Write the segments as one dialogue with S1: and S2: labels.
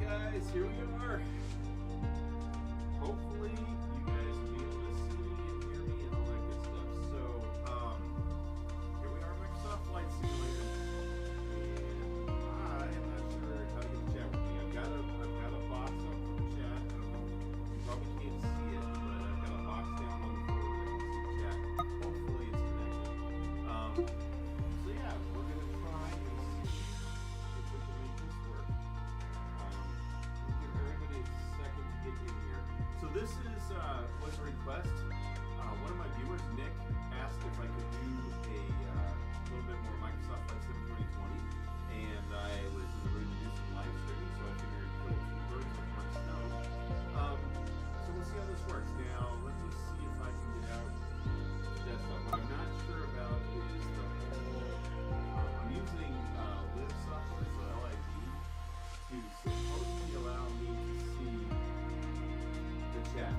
S1: guys, here we are. Hopefully you guys will be able to see me and hear me and all that good stuff. So, here we are, Microsoft Flight Simulator, and I am not sure how you can chat with me. I've got a box up for the chat. I don't know, you probably can't see it, but I've got a box down on the floor that I can see the chat. Hopefully it's connected. So yeah, we're gonna try and see if we can make this work. We'll give everybody a second to get in here. So this was a request. One of my viewers, Nick, asked if I could do a little bit more Microsoft Livestream 2020, and I was in the mood to do some live streaming, so I figured kill a few birds with one stone. So we'll see how this works. Now, let me see if I can get out the desktop. What I'm not sure about is the whole. I'm using Live software, so LIV, to supposedly allow me to see the chat.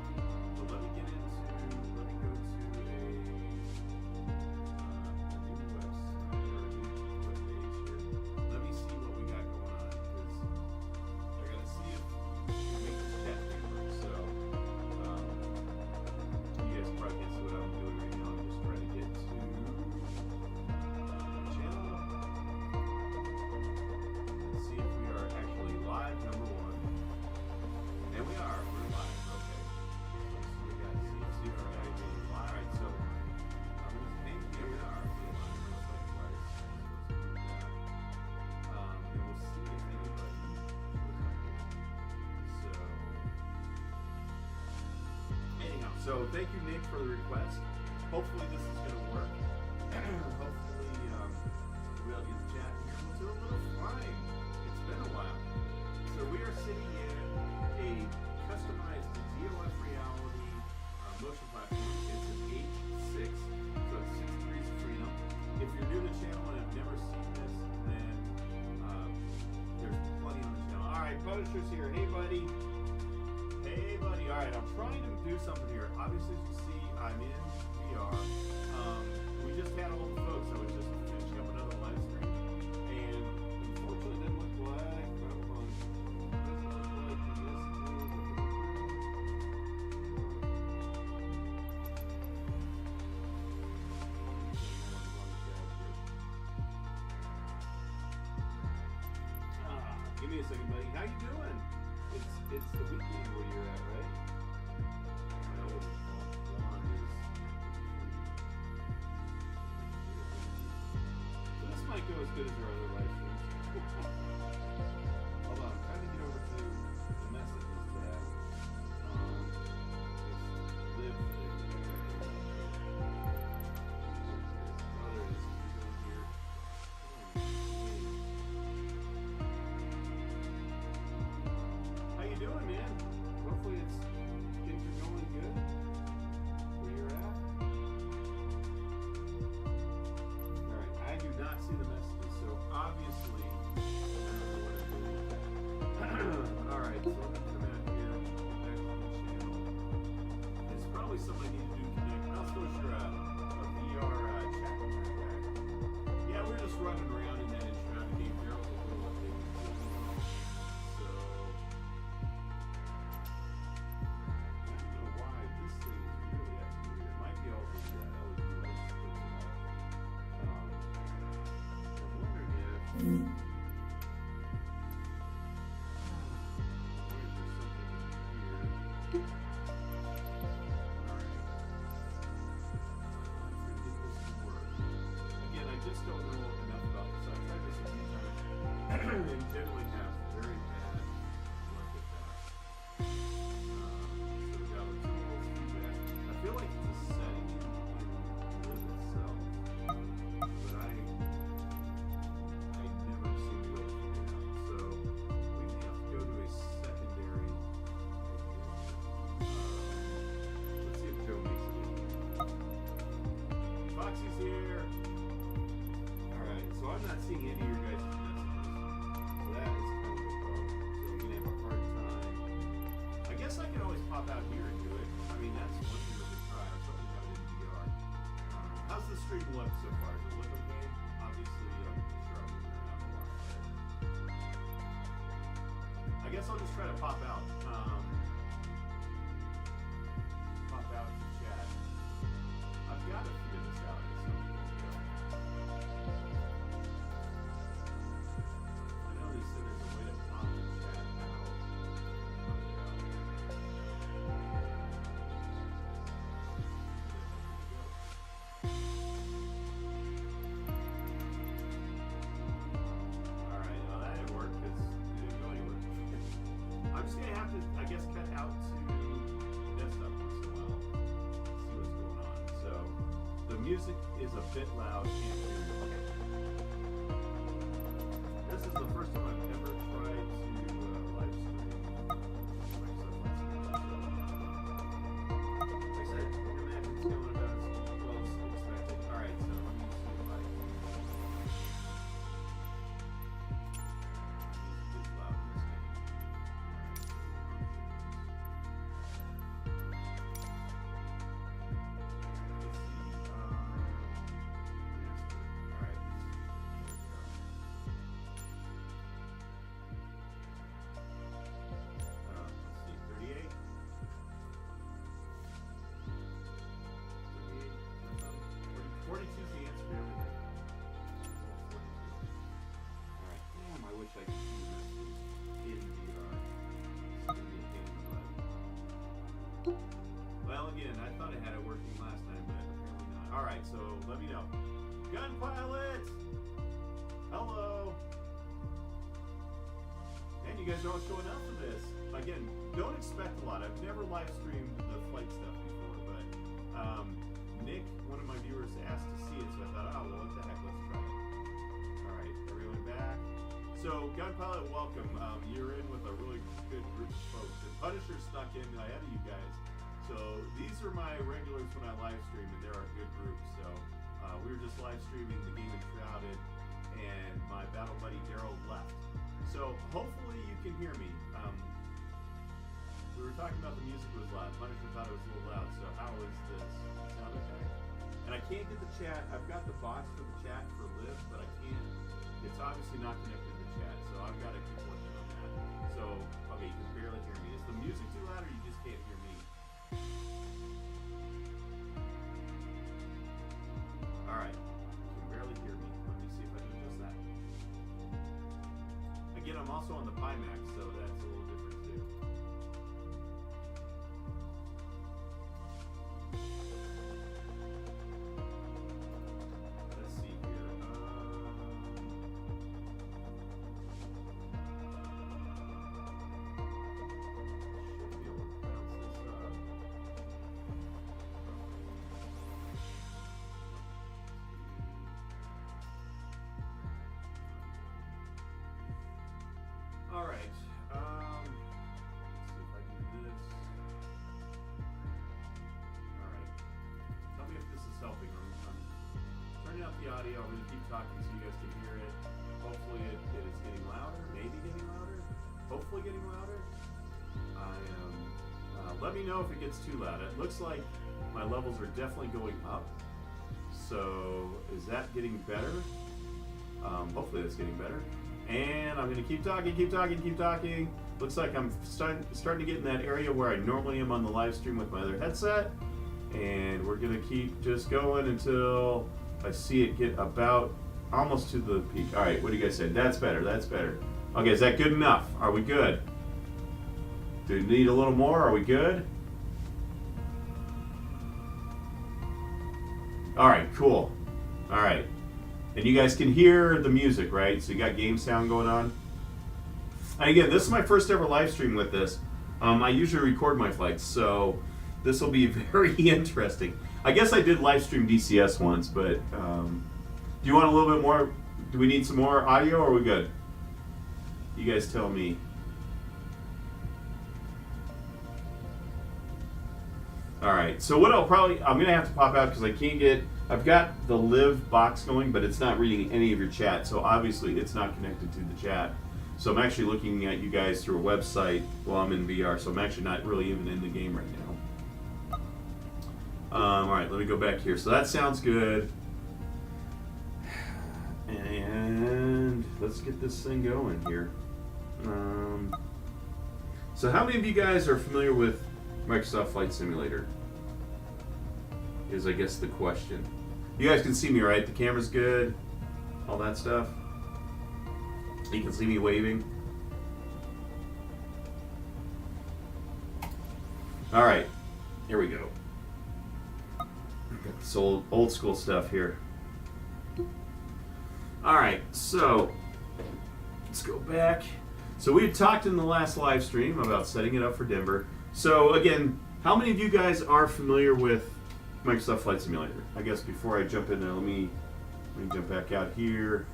S1: So let me go to a new website or a new web page here. Let me see what we got going on, because I gotta see if we can make this chat thing work. So you guys probably can't see what I'm doing right now. I'm just trying to get to the channel. Let's see if we are actually live, number one. And we are. We're live. Okay. So we got see our guy being live. Alright, so I'm going to think here we are. We're live. We're live twice. And we'll see if anybody shows up. So anyhow, so thank you, Nick, for the request. Hopefully this is going to work. Hopefully we'll get the chat here. We'll do a little flying. It's been a while. So we are sitting in a customized DOF reality motion platform. It's an H6, so it's 6 degrees of freedom. If you're new to the channel and have never seen this, then there's plenty on the channel. Alright, Punisher's here. Hey, buddy. Hey, buddy. Alright, I'm trying to do something here. Obviously, as you see, I'm in VR. We just had all the folks. I was just finishing up another live stream. And unfortunately, it didn't look like. Hold on. Doesn't look like this. Give me a second, buddy. How you doing? It's the weekend where you're at, right? So this might go as good as our other live streams. Hold on, I'm trying to get over to the messages tab. Live. Oh, there it is. He's here. How you doing, man? Hopefully things are going good where you're at. Alright, I do not see the messages, so obviously I don't know what I'm doing with that. Alright, so let me come out here, back to the channel. It's probably something I need to do connect. I'll still share a VR chat with that guy. Yeah, we're just running around in that Enshrouded game. Gerald's a little update. So I don't know why this thing is really acting weird. It might be all the LED lights sticking out. I'm wondering if there's something in here. Alright. Let's see if this can work. Again, I just don't know enough about this. I've tried this a few times and generally have very bad luck with that. So we got the tools, feedback. I feel like it's a setting in Live itself, but I never seem to be able to figure it out. So we may have to go to a secondary. Let's see if Joe makes it in. Foxy's here. Alright, so I'm not seeing any of your guys' messages. So that is kind of a problem. So we're going to have a hard time. I guess I can always pop out here and do it. I mean, that's one thing we can try. I'll certainly have it in VR. How's the stream look so far? Does it look okay? Obviously, I'm sure I'm moving around a lot. I I guess I'll just try to pop out. Pop out to chat. I've got to figure this out. I know they said there's a way to pop the chat out. Alright, well that didn't work because it didn't go anywhere. I'm just going to have to, I guess, cut out to desktop once in a while. See what's going on. So, the music is a bit loud. This is the first time I've ever tried to live stream. Like I said, I imagine it's going about as well as expected. Alright, so let me see if I can. It's loud this time. Well, again, I thought I had it working last time, but apparently not. Alright, so let me know. Gun Pilot! Hello! And you guys are all showing up for this. Again, don't expect a lot. I've never live streamed the flight stuff before, but Nick, one of my viewers, asked to see it, so I thought, oh, well, what the heck, let's try it. Alright, everyone back. So, Gun Pilot, welcome. You're in with a really good group of folks. And Punisher stuck in ahead of you guys. So these are my regulars when I live stream, and they're a good group. So we were just live streaming the game Enshrouded, and my battle buddy Daryl left. So hopefully you can hear me. We were talking about the music was loud. Punisher thought it was a little loud. So how is this? Sound okay? And I can't get the chat. I've got the box for the chat for Live, but I can't. It's obviously not connected to the chat, so I've got to keep working on that. So okay, you can barely hear me. Is the music too loud, or you just can't hear me? Alright, you can barely hear me. Let me see if I can adjust that. Again, I'm also on the Pimax, so that's a little different too. Let's see here. Should be able to bounce this up. Alright, let's see if I can do this. Alright, tell me if this is helping. I'm turning up the audio. I'm going to keep talking so you guys can hear it. Hopefully it is getting louder, maybe getting louder, hopefully getting louder. Let me know if it gets too loud. It looks like my levels are definitely going up. So is that getting better? Hopefully that's getting better. And I'm going to keep talking, keep talking, keep talking. Looks like I'm starting to get in that area where I normally am on the live stream with my other headset. And we're going to keep just going until I see it get about almost to the peak. All right, what do you guys say? That's better, that's better. Okay, is that good enough? Are we good? Do we need a little more? Are we good? All right, cool. All right. And you guys can hear the music, right? So you got game sound going on. And again, this is my first ever live stream with this. I usually record my flights, so this will be very interesting. I guess I did live stream DCS once, but do you want a little bit more? Do we need some more audio, or are we good? You guys tell me. All right, so what I'm gonna have to pop out because I can't get, I've got the Live box going, but it's not reading any of your chat, so obviously it's not connected to the chat. So I'm actually looking at you guys through a website while I'm in VR, so I'm actually not really even in the game right now. All right, let me go back here. So that sounds good. And let's get this thing going here. So how many of you guys are familiar with Microsoft Flight Simulator? Is, I guess, the question. You guys can see me, right? The camera's good. All that stuff. You can see me waving. All right, here we go. Got this old school stuff here. All right, so let's go back. So we had talked in the last live stream about setting it up for Denver. So again, how many of you guys are familiar with Microsoft Flight Simulator? I guess before I jump in there, let me jump back out here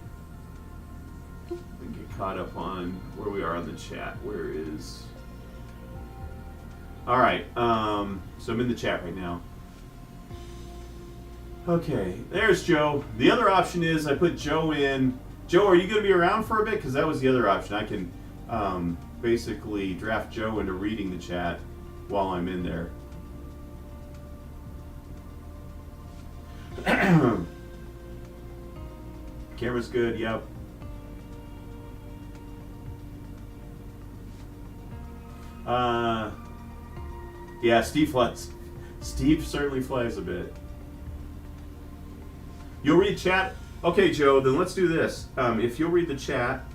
S1: and get caught up on where we are on the chat. Where is... All right, so I'm in the chat right now. Okay, there's Joe. The other option is I put Joe in. Joe, are you going to be around for a bit? Because that was the other option. I can basically draft Joe into reading the chat while I'm in there. Camera's good, yep. Yeah, Steve flies. Steve certainly flies a bit. You'll read chat? Okay, Joe, then let's do this. If you'll read the chat,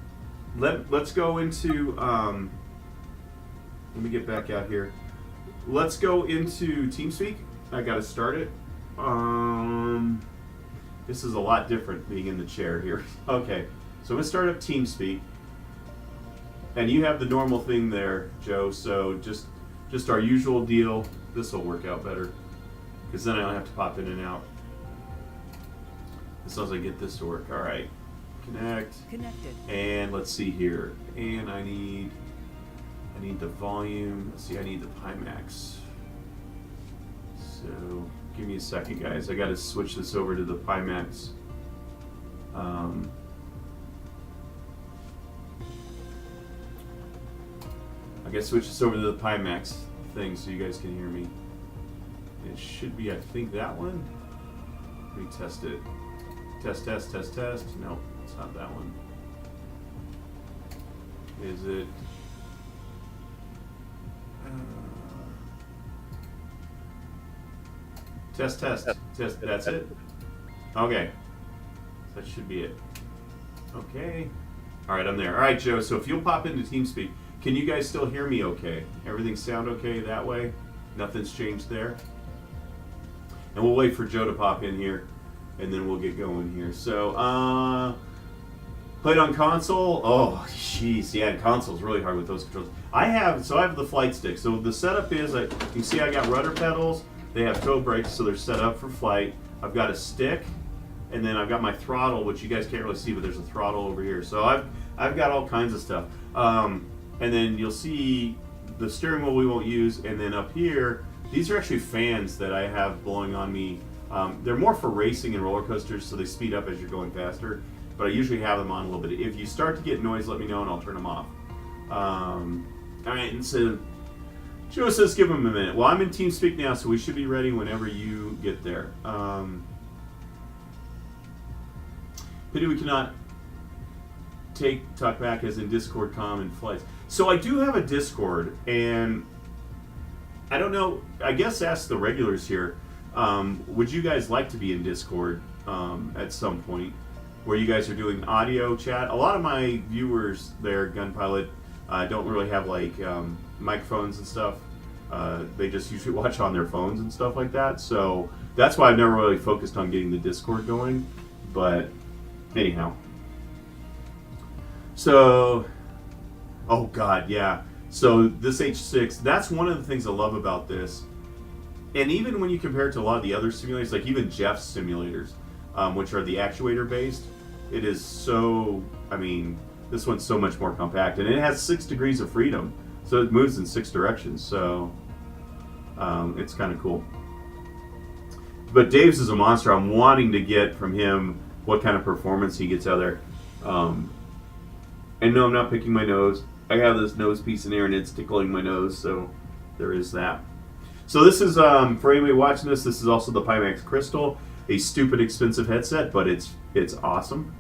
S1: let's go into, let me get back out here. Let's go into TeamSpeak. I got to start it. This is a lot different being in the chair here. Okay, so I'm going to start up TeamSpeak. And you have the normal thing there, Joe, so just our usual deal. This will work out better, because then I don't have to pop in and out. As long as I get this to work. All right, connected. And let's see here. And I need the volume. Let's see, I need the Pimax. So give me a second, guys. I got to switch this over to the Pimax. I guess switch this over to the Pimax thing so you guys can hear me. It should be, I think, that one. Let me test it. Test. No, it's not that one. Is it? Test. That's it? Okay. That should be it. Okay. All right, I'm there. All right, Joe, so if you'll pop into TeamSpeak, can you guys still hear me okay? Everything sound okay that way? Nothing's changed there? And we'll wait for Joe to pop in here, and then we'll get going here. So, played on console. Oh, jeez, yeah, console's really hard with those controls. I have the flight stick. So the setup is, you can see I got rudder pedals. They have toe brakes, so they're set up for flight. I've got a stick, and then I've got my throttle, which you guys can't really see, but there's a throttle over here. So I've got all kinds of stuff. And then you'll see the steering wheel we won't use, and then up here, these are actually fans that I have blowing on me. They're more for racing and roller coasters, so they speed up as you're going faster, but I usually have them on a little bit. If you start to get noise, let me know and I'll turn them off. All right, and so Joe says give him a minute. Well, I'm in TeamSpeak now, so we should be ready whenever you get there. Pity we cannot talk back as in Discord, comm, and flights. So I do have a Discord, and I don't know, I guess ask the regulars here, would you guys like to be in Discord at some point, where you guys are doing audio chat? A lot of my viewers there, Gun Pilot, don't really have like microphones and stuff. They just usually watch on their phones and stuff like that, so that's why I've never really focused on getting the Discord going, but anyhow. So, oh God, yeah. So this H6, that's one of the things I love about this. And even when you compare it to a lot of the other simulators, like even Jeff's simulators, which are the actuator based, it is so, I mean, this one's so much more compact. And it has 6 degrees of freedom. So it moves in 6 directions. So it's kind of cool. But Dave's is a monster. I'm wanting to get from him what kind of performance he gets out of there. And no, I'm not picking my nose. I have this nose piece in here and it's tickling my nose, so there is that. So this is, for anybody watching this, this is also the Pimax Crystal, a stupid expensive headset, but it's awesome.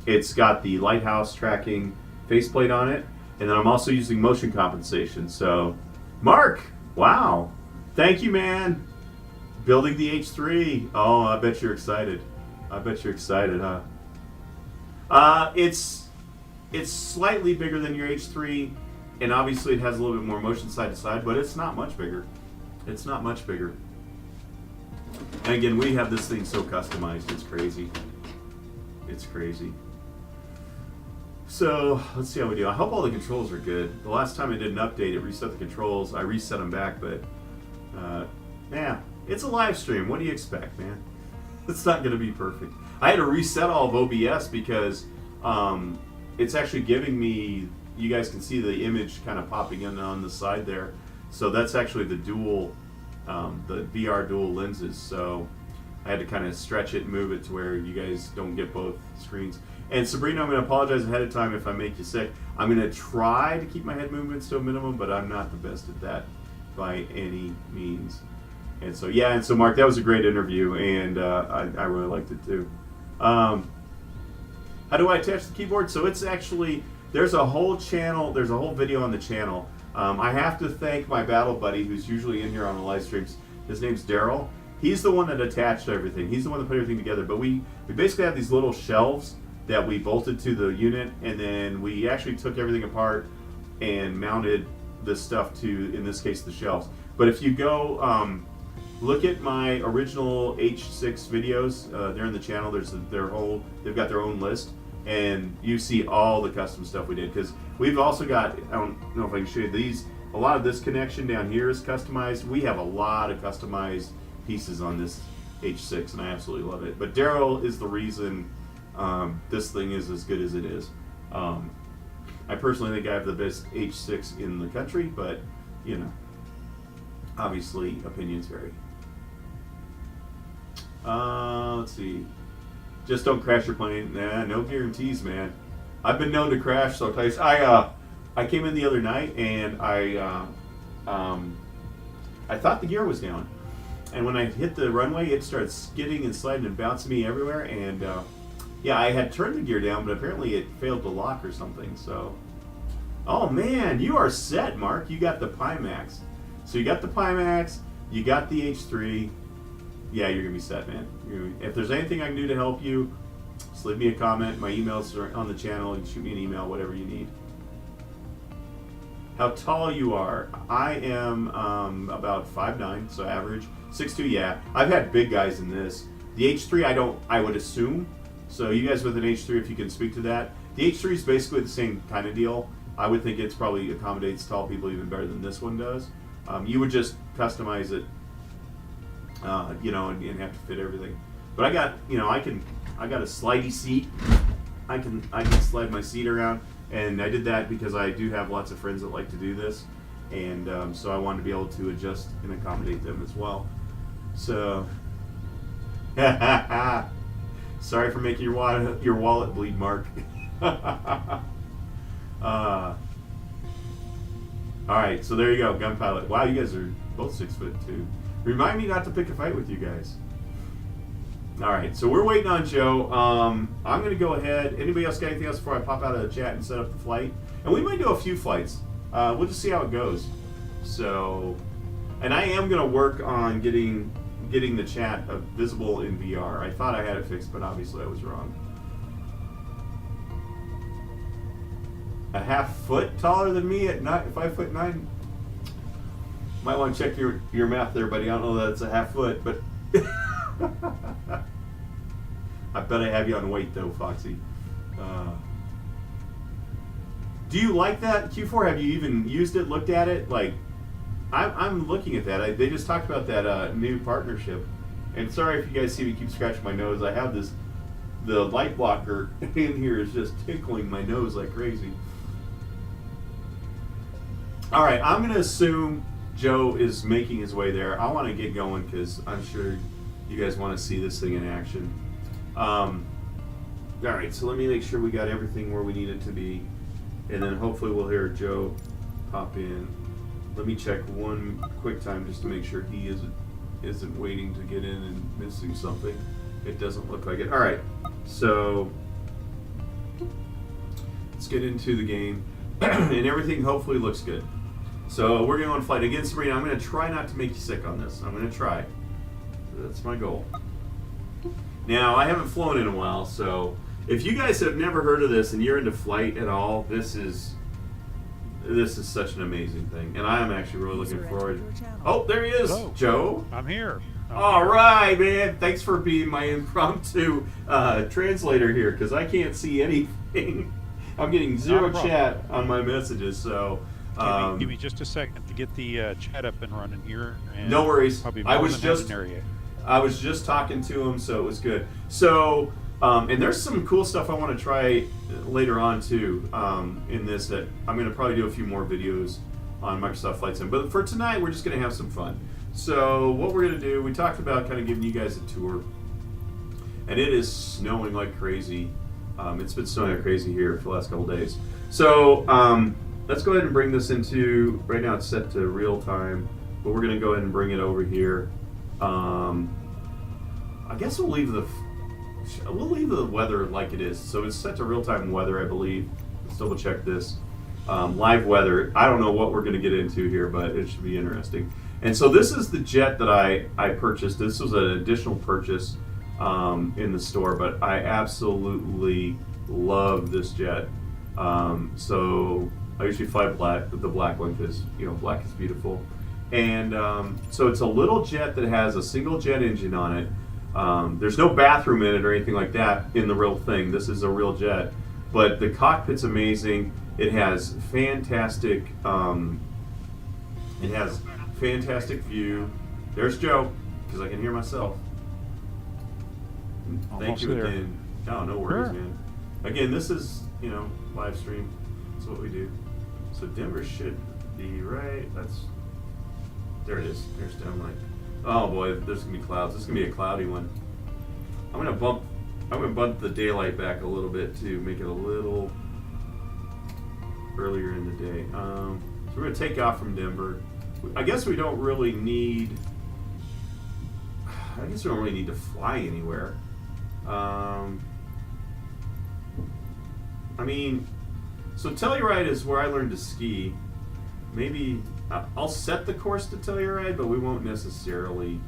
S1: It's got the lighthouse tracking faceplate on it, And then I'm also using motion compensation. So, Mark, wow. Thank you, man. Building the H3. Oh, I bet you're excited. I bet you're excited, huh? It's slightly bigger than your H3, and obviously it has a little bit more motion side to side, but it's not much bigger. It's not much bigger. And again, we have this thing so customized, it's crazy. It's crazy. So, let's see how we do. I hope all the controls are good. The last time I did an update, it reset the controls. I reset them back, but yeah, it's a live stream. What do you expect, man? It's not going to be perfect. I had to reset all of OBS because it's actually giving me, you guys can see the image kind of popping in on the side there. So that's actually the dual, the VR dual lenses. So I had to kind of stretch it and move it to where you guys don't get both screens. And Sabrina, I'm going to apologize ahead of time if I make you sick. I'm going to try to keep my head movements to a minimum, but I'm not the best at that by any means. And so, yeah, and so Mark, that was a great interview, and I really liked it too. How do I attach the keyboard? So it's actually, there's a whole channel, there's a whole video on the channel. I have to thank my battle buddy who's usually in here on the live streams. His name's Daryl. He's the one that attached everything. He's the one that put everything together. But we basically have these little shelves that we bolted to the unit, and then we actually took everything apart and mounted this stuff to, in this case, the shelves. But if you go look at my original H6 videos, they're in the channel. There's they've got their own list, and you see all the custom stuff we did. Because we've also got, I don't know if I can show you these, a lot of this connection down here is customized. We have a lot of customized pieces on this H6, and I absolutely love it. But Daryl is the reason this thing is as good as it is. I personally think I have the best H6 in the country, but you know, obviously opinions vary. Let's see. Just don't crash your plane. Nah, no guarantees, man. I've been known to crash someplace. I came in the other night and I thought the gear was down, and when I hit the runway, it started skidding and sliding and bouncing me everywhere. And yeah, I had turned the gear down, but apparently it failed to lock or something. So, oh man, you are set, Mark. You got the Pimax. So you got the Pimax, you got the H3. Yeah, you're gonna be set, man. If there's anything I can do to help you, just leave me a comment. My emails are on the channel. You can shoot me an email, whatever you need. How tall you are? I am about 5'9", so average. 6'2", yeah. I've had big guys in this. The H3, I would assume. So you guys with an H3, if you can speak to that. The H3 is basically the same kind of deal. I would think it's probably accommodates tall people even better than this one does. You would just customize it, you know, and have to fit everything. But I got, you know, I got a slidey seat. I can slide my seat around, and I did that because I do have lots of friends that like to do this, and so I wanted to be able to adjust and accommodate them as well. So, sorry for making your wallet bleed, Mark. All right, so there you go, Gun Pilot. Wow, you guys are both 6'2". Remind me not to pick a fight with you guys. All right, so we're waiting on Joe. I'm going to go ahead. Anybody else got anything else before I pop out of the chat and set up the flight? And we might do a few flights. We'll just see how it goes. So, and I am going to work on getting the chat visible in VR. I thought I had it fixed, but obviously I was wrong. A half foot taller than me at 5'9". Might want to check your math there, buddy. I don't know that it's a half foot, but I bet I have you on weight though, Foxy. Do you like that Q4? Have you even used it, looked at it? Like, I'm looking at that. They just talked about that new partnership. And sorry if you guys see me keep scratching my nose. I have the light blocker in here is just tickling my nose like crazy. All right, I'm going to assume Joe is making his way there. I want to get going because I'm sure you guys want to see this thing in action. All right, so let me make sure we got everything where we need it to be, and then hopefully we'll hear Joe pop in. Let me check one quick time just to make sure he isn't waiting to get in and missing something. It doesn't look like it. All right, so let's get into the game. and everything hopefully looks good. So we're going on flight. Again, Sabrina, I'm going to try not to make you sick on this. I'm going to try. That's my goal. Now, I haven't flown in a while, so if you guys have never heard of this and you're into flight at all, this is such an amazing thing. And I am actually really looking forward. Oh, there he is,
S2: Hello.
S1: Joe.
S2: I'm here.
S1: All right, man. Thanks for being my impromptu translator here, because I can't see anything. I'm getting zero chat on my messages, so...
S2: give me just a second to get the chat up and running here. And
S1: no worries.
S2: I was
S1: just talking to him, so it was good. So, and there's some cool stuff I want to try later on too in this. That I'm going to probably do a few more videos on Microsoft Flight Sim. But for tonight, we're just going to have some fun. So what we're going to do, we talked about kind of giving you guys a tour, and it is snowing like crazy. It's been snowing like crazy here for the last couple days. So let's go ahead and bring this into, right now it's set to real time, but we're going to go ahead and bring it over here. I guess we'll leave the weather like it is. So it's set to real time weather, I believe. Let's double check this. Live weather. I don't know what we're going to get into here, but it should be interesting. And so this is the jet that I purchased. This was an additional purchase in the store, but I absolutely love this jet. So I usually fly black, the black one, because black is beautiful. And so it's a little jet that has a single jet engine on it. There's no bathroom in it or anything like that in the real thing. This is a real jet, but the cockpit's amazing. It has fantastic. Fantastic view. There's Joe, because I can hear myself. Thank you again. Oh, no worries, man. Again, this is live stream. That's what we do. So Denver should be right. There it is. There's downlight. Oh boy, there's gonna be clouds. This is gonna be a cloudy one. I'm gonna bump the daylight back a little bit to make it a little earlier in the day. So we're gonna take off from Denver. I guess we don't really need. To fly anywhere. So Telluride is where I learned to ski. Maybe I'll set the course to Telluride, but we won't necessarily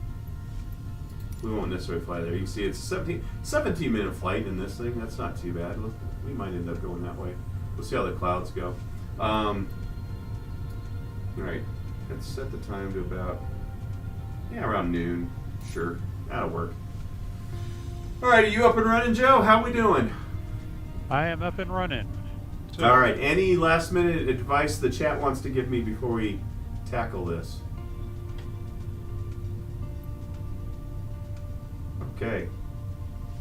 S1: fly there. You can see it's a 17-minute flight in this thing. That's not too bad. We might end up going that way. We'll see how the clouds go. All right, let's set the time to about around noon. Sure, that'll work. All right, are you up and running, Joe? How we doing?
S2: I am up and running. So,
S1: all right. Any last minute advice the chat wants to give me before we tackle this? Okay.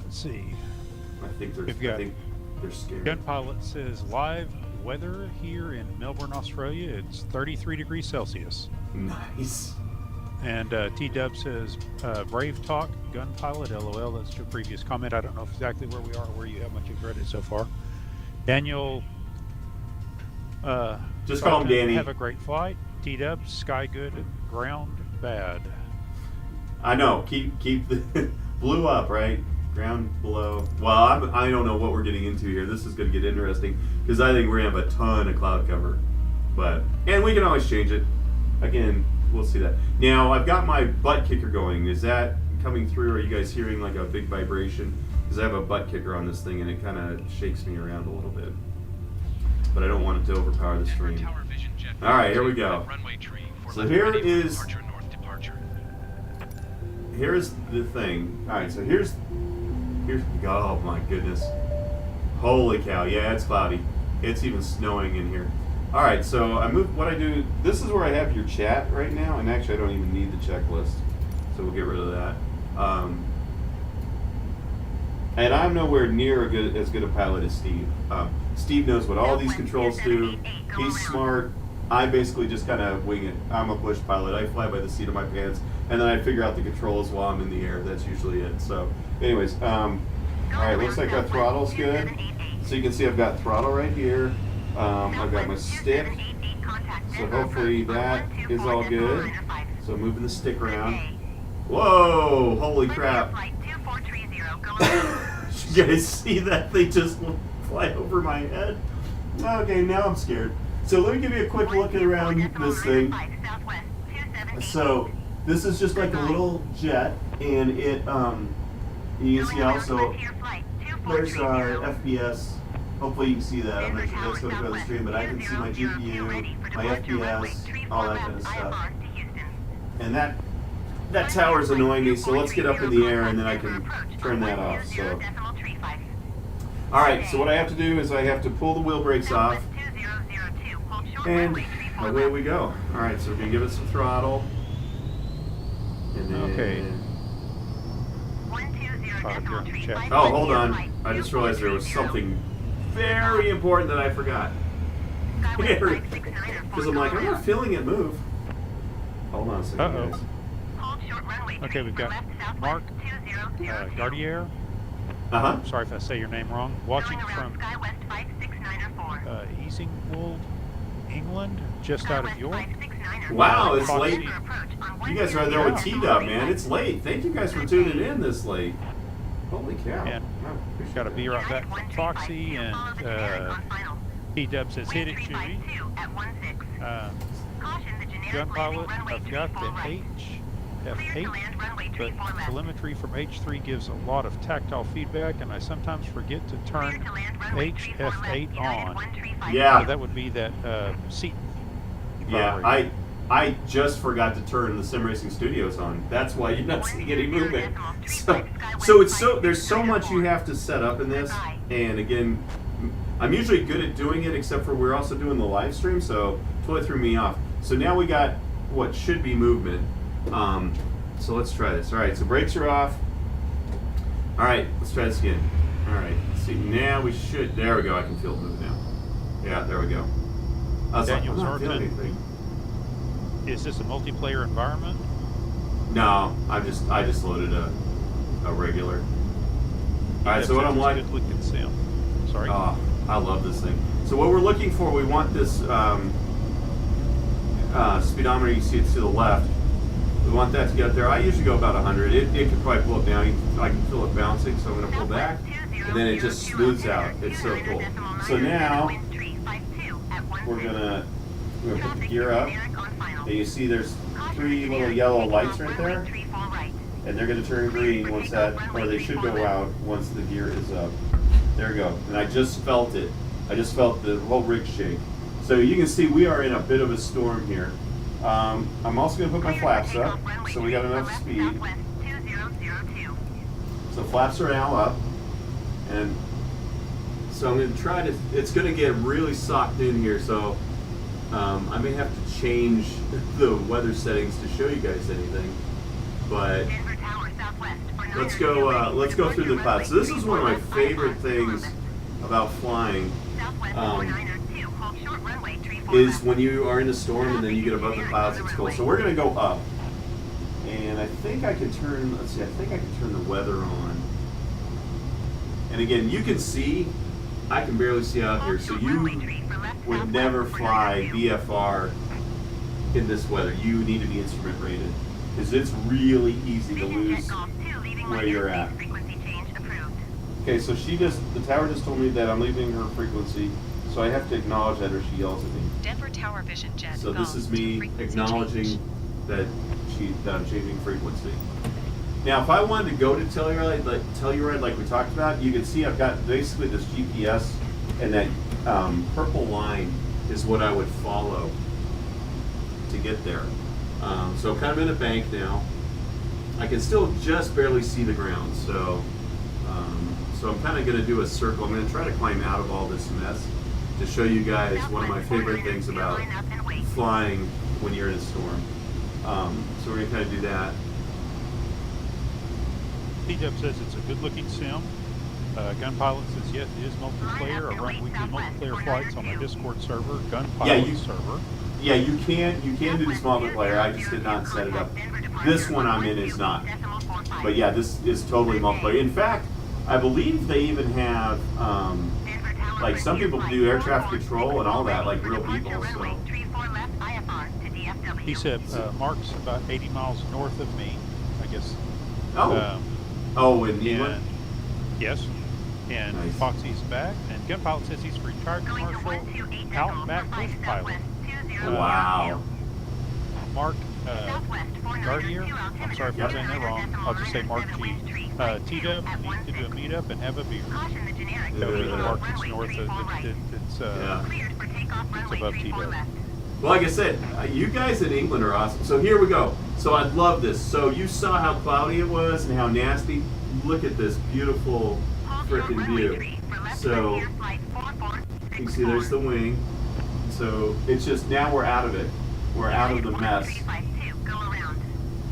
S2: Let's see.
S1: I think they're scared.
S2: Gun Pilot says live weather here in Melbourne, Australia. It's 33 degrees Celsius.
S1: Nice.
S2: And T-Dub says, brave talk, Gun Pilot, LOL. That's your previous comment. I don't know exactly where we are or where you have much you've read it so far. Daniel,
S1: just call him Danny.
S2: Have a great flight. T-Dub, sky good, ground bad.
S1: I know. Keep the blew up, right? Ground below. Well, I don't know what we're getting into here. This is going to get interesting because I think we're going to have a ton of cloud cover. And we can always change it. Again, we'll see that. Now, I've got my butt kicker going. Is that coming through? Are you guys hearing like a big vibration? Because I have a butt kicker on this thing and it kind of shakes me around a little bit. But I don't want it to overpower the stream. All right, here we go. So here is the thing. All right, so here's oh my goodness, holy cow! Yeah, it's cloudy. It's even snowing in here. All right, so what I do. This is where I have your chat right now, and actually I don't even need the checklist, so we'll get rid of that. And I'm nowhere near as good a pilot as Steve. Steve knows what all these controls do. He's smart. I basically just kind of wing it. I'm a bush pilot. I fly by the seat of my pants, and then I figure out the controls while I'm in the air. That's usually it. So, anyways, all right. Looks like our throttle's good. So you can see I've got throttle right here. I've got my stick. So hopefully that is all good. So moving the stick around. Whoa! Holy crap! You guys see that? They just fly over my head. Okay, now I'm scared. So let me give you a quick look around this thing. So this is just like a little jet, and it you can see also there's our FPS. Hopefully you can see that. I'm not sure that's going to go to the stream, but I can see my GPU, my FPS, all that kind of stuff. And that tower's annoying me, so let's get up in the air and then I can turn that off. So, all right. So what I have to do is I have to pull the wheel brakes off, and away we go. All right. So we're gonna give it some throttle. And then,
S2: Okay.
S1: Oh, hold on. I just realized there was something very important that I forgot. Because I'm like, I'm not feeling it move. Hold on a second, guys.
S2: Okay, we've got Mark Gardier. Sorry if I say your name wrong. Watching from Easingwold, England, just out of York.
S1: Wow, it's late. You guys are there with T-Dub, man. It's late. Thank you guys for tuning in this late. Holy cow.
S2: And we've got a be right back from Foxy, and T-Dub says, hit it, Chewy. Gun pilot, I've got the HF8, but telemetry from H3 gives a lot of tactile feedback, and I sometimes forget to turn HF8 on.
S1: Yeah.
S2: So that would be that seat.
S1: Yeah, I just forgot to turn the Sim Racing Studios on. That's why you're not seeing any movement. So there's so much you have to set up in this, and again, I'm usually good at doing it, except for we're also doing the live stream, so totally threw me off. So now we got what should be movement. So let's try this. All right, so brakes are off. All right, let's try this again. All right, let's see. Now we should. There we go. I can feel it moving now. Yeah, there we go. I was like, I'm not feeling anything.
S2: Is this a multiplayer environment?
S1: No, I just loaded a regular. All right, so what I'm like.
S2: Sorry.
S1: Oh, I love this thing. So what we're looking for, we want this speedometer. You see it to the left. We want that to get up there. I usually go about 100. It could probably pull it down. I can feel it bouncing, so I'm going to pull back, and then it just smooths out. It's so cool. So now we're gonna put the gear up. And you see there's 3 little yellow lights right there, and they're going to turn green once that, or they should go out once the gear is up. There we go. And I just felt it. I just felt the whole rig shake. So you can see we are in a bit of a storm here. I'm also going to put my flaps up, so we got enough speed. So flaps are now up, and so I'm going to try to. It's going to get really socked in here, so I may have to change the weather settings to show you guys anything. But let's go through the clouds. So this is one of my favorite things about flying. Is when you are in a storm and then you get above the clouds, it's cool. So we're going to go up. And I think I can turn, let's see, I think I can turn the weather on. And again, you can see, I can barely see out here. So you would never fly VFR in this weather. You need to be instrument rated. Because it's really easy to lose where you're at. Okay, so the tower just told me that I'm leaving her frequency. So I have to acknowledge that or she yells at me.
S3: Denver Tower Vision Jet.
S1: So this is me acknowledging that I'm changing frequency. Now, if I wanted to go to Telluride like we talked about, you can see I've got basically this GPS, and that purple line is what I would follow to get there. So I'm kind of in a bank now. I can still just barely see the ground, so I'm kind of going to do a circle. I'm going to try to climb out of all this mess to show you guys one of my favorite things about flying when you're in a storm. So we're going to kind of do that.
S2: T-Dub says it's a good-looking sim. Gun Pilot says, yes, it is multiplayer. I run weekly multiplayer flights on my Discord server, Gun Pilot server.
S1: Yeah, you can do this multiplayer. I just did not set it up. This one I'm in is not. But yeah, this is totally multiplayer. In fact, I believe they even have, like some people do air traffic control and all that, like real people. So.
S2: He said, Mark's about 80 miles north of me, I guess.
S1: In England?
S2: Yes. And
S1: Nice.
S2: Foxy's back, and Gun Pilot says he's retired commercial out and back bush pilot.
S1: Wow.
S2: Mark Gardier, I'm sorry if I'm saying that wrong. I'll just say Mark G. T-Dub needs to do a meetup and have a beer. That would be the mark that's north of it's above T-Dub.
S1: Well, like I said, you guys in England are awesome. So here we go. So I love this. So you saw how cloudy it was and how nasty. Look at this beautiful freaking view. So you can see there's the wing. So it's just now we're out of it. We're out of the mess.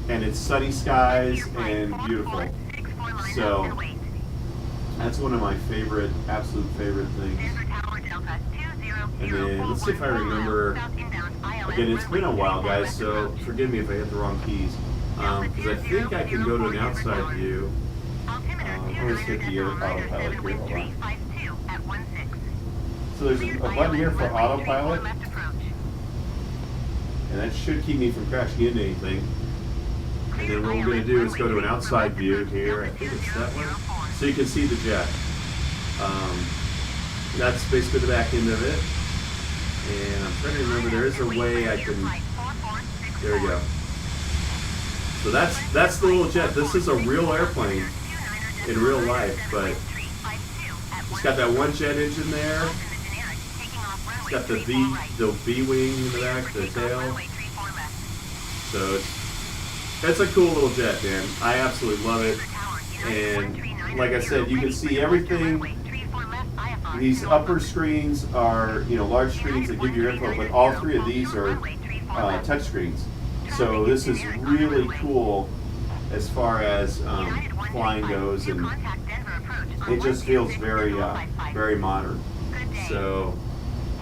S1: And it's sunny skies and beautiful. So that's one of my favorite, absolute favorite things. And then let's see if I remember. Again, it's been a while, guys, so forgive me if I hit the wrong keys. Because I think I can go to an outside view. I'll just hit the autopilot here. Hold on. So there's a button here for autopilot. And that should keep me from crashing into anything. And then what we're going to do is go to an outside view here. I think it's that one. So you can see the jet. That's basically the back end of it. And I'm trying to remember, there is a way I can, there we go. So that's the little jet. This is a real airplane in real life, but it's got that one jet engine there. It's got the V wing in the back, the tail. So it's a cool little jet, man. I absolutely love it. And like I said, you can see everything. These upper screens are, large screens that give you your info, but all three of these are touch screens. So this is really cool as far as flying goes, and it just feels very, very modern. So,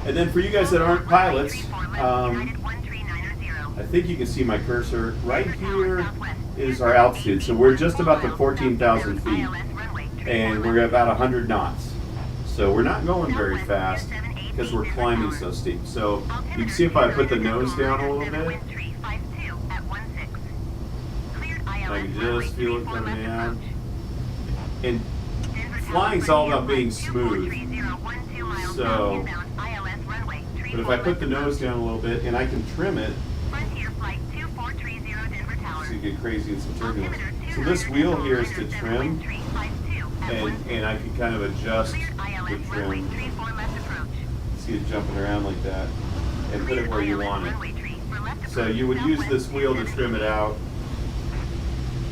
S1: and then for you guys that aren't pilots, I think you can see my cursor. Right here is our altitude. So we're just about to 14,000 feet, and we're at about 100 knots. So we're not going very fast because we're climbing so steep. So you can see if I put the nose down a little bit, I can just feel it coming down. And flying's all about being smooth. So, but if I put the nose down a little bit and I can trim it, so you get crazy in some turbulence. So this wheel here is to trim, and I can kind of adjust the trim. See it jumping around like that, and put it where you want it. So you would use this wheel to trim it out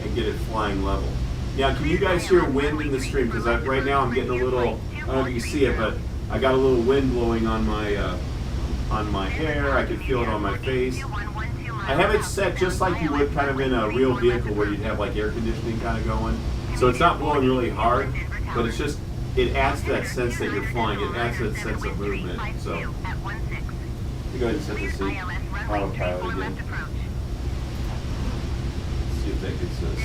S1: and get it flying level. Now, can you guys hear wind in the stream? Because right now I'm getting a little, I don't know if you can see it, but I got a little wind blowing on my hair. I can feel it on my face. I have it set just like you would kind of in a real vehicle where you'd have like air conditioning kind of going. So it's not blowing really hard, but it's just, it adds to that sense that you're flying. It adds to that sense of movement. So, let me go ahead and set this in autopilot again. See if that gets us.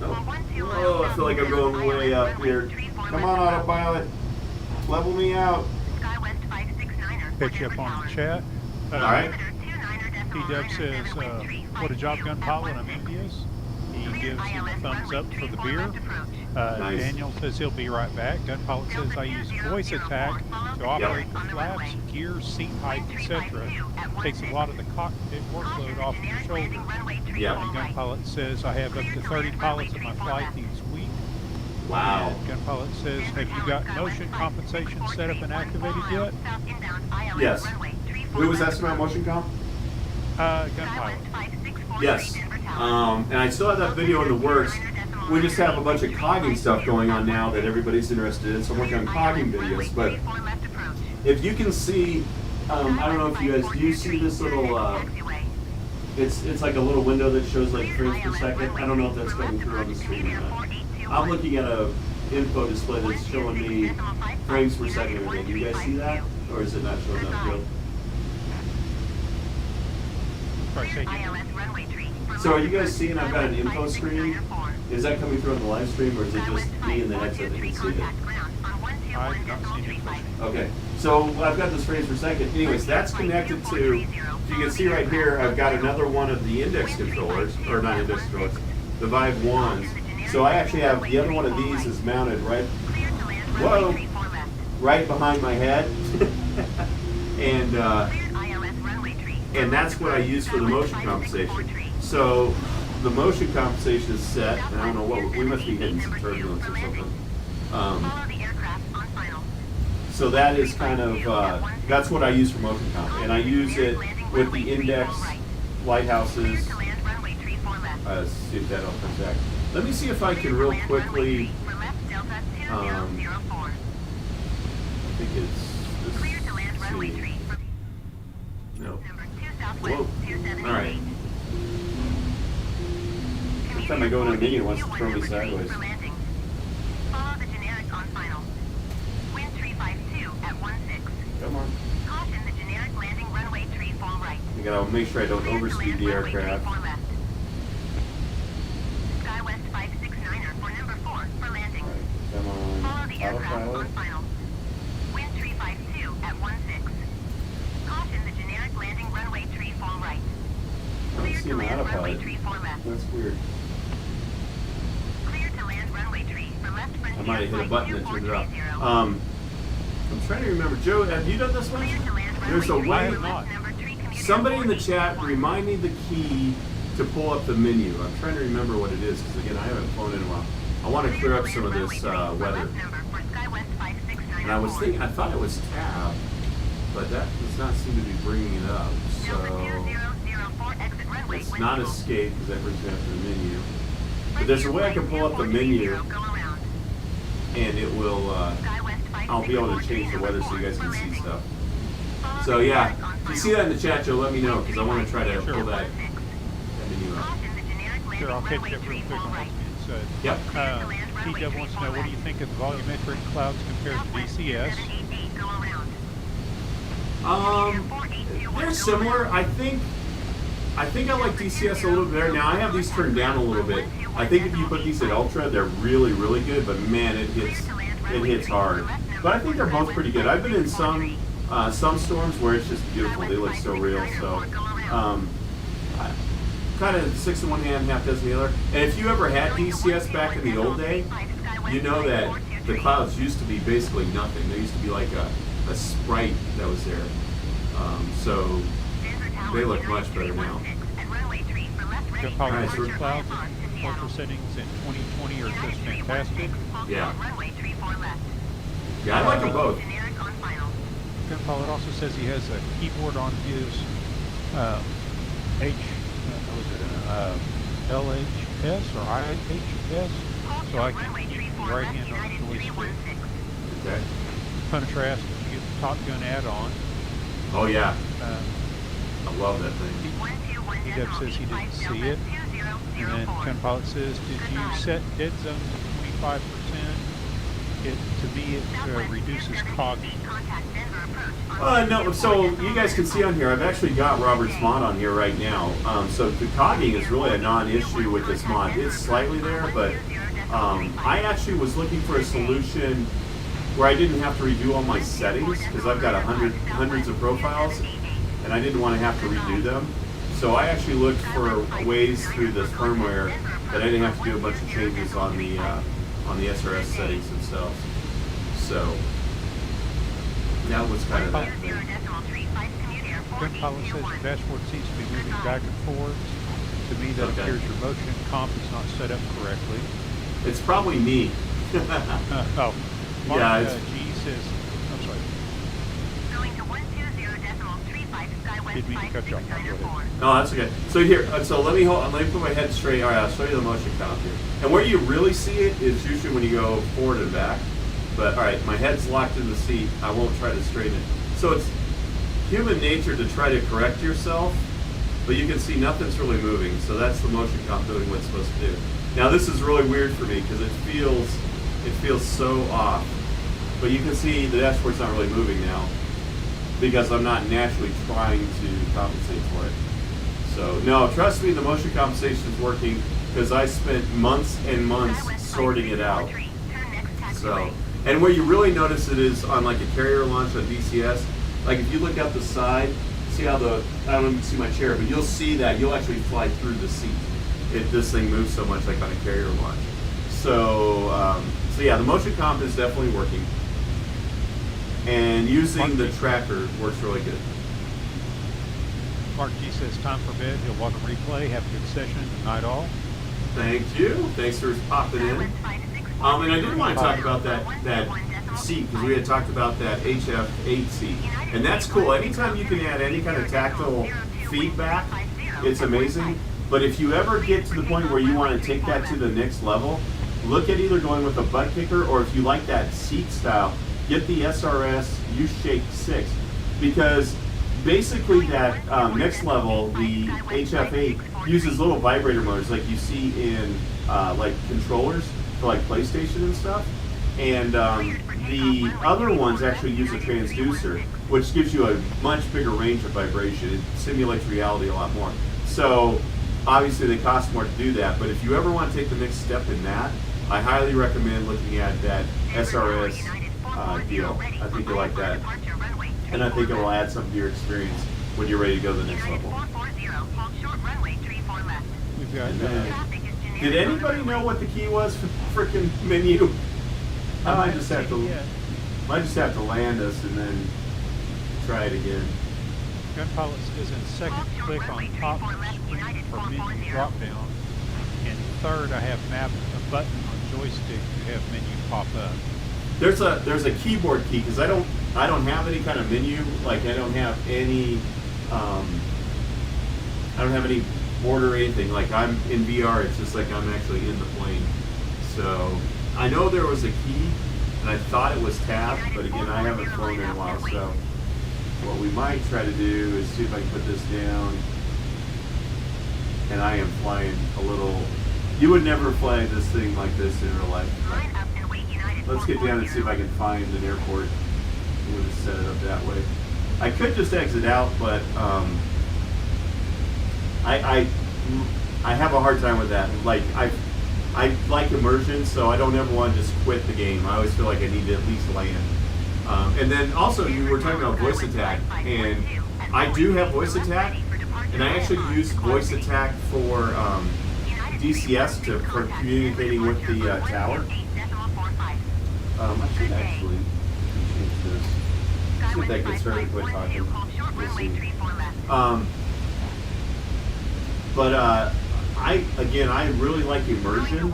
S1: Oh, I feel like I'm going way up here. Come on, autopilot. Level me out.
S2: Pick you up on the chat.
S1: All right.
S2: T-Dub says, what a job, Gun Pilot. I'm envious. He gives him a thumbs up for the beer.
S1: Nice.
S2: Daniel says he'll be right back. Gun Pilot says I use voice attack to operate the flaps, gears, seat height, etc. Takes a lot of the cockpit workload off your shoulder.
S1: Yeah.
S2: And Gun Pilot says I have up to 30 pilots in my flight each week.
S1: Wow.
S2: And Gun Pilot says, have you got motion compensation set up and activated yet?
S1: Yes. Who was asking about motion comp?
S2: Gun Pilot.
S1: Yes. And I still have that video in the works. We just have a bunch of cogging stuff going on now that everybody's interested in, so I'm working on cogging videos. But if you can see, I don't know if you guys, do you see this little, it's like a little window that shows like frames per second. I don't know if that's coming through on the screen or not. I'm looking at a info display that's showing me frames per second every day. Do you guys see that? Or is it not showing up yet?
S2: Sorry, say again.
S1: So are you guys seeing I've got an info screen? Is that coming through on the live stream, or is it just me and the headset that can see it?
S2: I do not see it.
S1: Okay, so I've got this frames per second. Anyways, that's connected to, you can see right here, I've got another one of the index controllers, or not index controllers, the Vive 1s. So I actually have the other one of these is mounted right, whoa, right behind my head. And that's what I use for the motion compensation. So the motion compensation is set, and I don't know what, we must be hitting some turbulence or something. So that is kind of, that's what I use for motion comp. And I use it with the index lighthouses. See if that'll come back. Let me see if I can real quickly, I think it's, let's see. No. Whoa. All right. Every time I go in a menu, it wants to throw me sideways. Come on. I gotta make sure I don't overspeed the aircraft. Come on. Autopilot. I don't see an autopilot. That's weird. I might have hit a button that turned it off. I'm trying to remember. Joe, have you done this one? There's a way. Somebody in the chat remind me the key to pull up the menu. I'm trying to remember what it is because again I haven't flown in a while. I want to clear up some of this weather. And I was thinking, I thought it was tab, but that does not seem to be bringing it up. So it's not escape because that brings me up to the menu. But there's a way I can pull up the menu, and it will. I'll be able to change the weather so you guys can see stuff. So yeah, if you see that in the chat, Joe, let me know because I want to try to pull that menu up.
S2: Sure, I'll catch up real quick on what's being said.
S1: Yep.
S2: T-Dub wants to know, what do you think of the volumetric clouds compared to DCS?
S1: They're similar. I think I like DCS a little bit better. Now I have these turned down a little bit. I think if you put these at ultra, they're really, really good. But man, it hits hard. But I think they're both pretty good. I've been in some storms where it's just beautiful. They look so real. So kind of 6 in one hand, half dozen the other. And if you ever had DCS back in the old day, you know that the clouds used to be basically nothing. They used to be like a sprite that was there. So they look much better now.
S2: The volumetric clouds and ultra settings in 2020 are just fantastic.
S1: Yeah. Yeah, I like them both.
S2: Gunpilot also says he has a keyboard on his LHS or IHS, so I can keep the right hand on the joystick.
S1: Okay.
S2: Punisher asked if you get the Top Gun add-on.
S1: Oh yeah. I love that thing.
S2: T-Dub says he didn't see it. And then Gunpilot says, did you set dead zone to 25%? To me, it reduces cogging.
S1: No, so you guys can see on here, I've actually got Robert's mod on here right now. So the cogging is really a non-issue with this mod. It's slightly there, but I actually was looking for a solution where I didn't have to redo all my settings because I've got hundreds of profiles, and I didn't want to have to redo them. So I actually looked for ways through the firmware that I didn't have to do a bunch of changes on the SRS settings themselves. So that was kind of that thing.
S2: Gunpilot says the dashboard seems to be moving back and forth. To me, that appears your motion comp is not set up correctly.
S1: It's probably me.
S2: Oh, Mark,
S1: yeah.
S2: G says, I'm sorry. Didn't mean to cut you off. Go ahead.
S1: No, that's okay. So here, so let me put my head straight. All right, I'll show you the motion comp here. And where you really see it is usually when you go forward and back. But all right, my head's locked in the seat. I won't try to straighten it. So it's human nature to try to correct yourself, but you can see nothing's really moving. So that's the motion comp doing what it's supposed to do. Now this is really weird for me because it feels so off. But you can see the dashboard's not really moving now because I'm not naturally trying to compensate for it. So no, trust me, the motion compensation is working because I spent months and months sorting it out. So, and where you really notice it is on like a carrier launch on DCS. Like if you look out the side, see how I don't even see my chair, but you'll see that you'll actually fly through the seat. This thing moves so much like on a carrier launch. So yeah, the motion comp is definitely working, and using the tracker works really good.
S2: Mark G says time for bed. He'll welcome replay. Have a good session. Good night all.
S1: Thank you. Thanks for popping in. And I did want to talk about that seat, because we had talked about that HF8 seat, and that's cool. Anytime you can add any kind of tactile feedback, it's amazing. But if you ever get to the point where you want to take that to the next level, look at either going with a butt kicker, or if you like that seat style, get the SRS U-Shake 6, because basically that next level, the HF8, uses little vibrator motors like you see in like controllers for like PlayStation and stuff. And the other ones actually use a transducer, which gives you a much bigger range of vibration. It simulates reality a lot more. So obviously they cost more to do that, but if you ever want to take the next step in that, I highly recommend looking at that SRS deal. I think you'll like that. And I think it will add something to your experience when you're ready to go to the next level.
S2: We've got.
S1: Did anybody know what the key was for the freaking menu? I might just have to land us and then try it again.
S2: Gunpilot says in second click on top screen for menu drop down, and third I have mapped a button on joystick to have menu pop up.
S1: There's a keyboard key, because I don't have any kind of menu. Like I don't have any board or anything. Like I'm in VR, it's just like I'm actually in the plane. So I know there was a key, and I thought it was tab, but again, I haven't flown in a while. So what we might try to do is see if I can put this down. And I am flying a little. You would never fly this thing like this in real life. Let's get down and see if I can find an airport. We'll just set it up that way. I could just exit out, but I have a hard time with that. Like I like immersion, so I don't ever want to just quit the game. I always feel like I need to at least land. And then also you were talking about voice attack, and I do have voice attack, and I actually use voice attack for DCS for communicating with the tower. I should actually change this. See if that gets started quit talking. We'll see. But I really like immersion.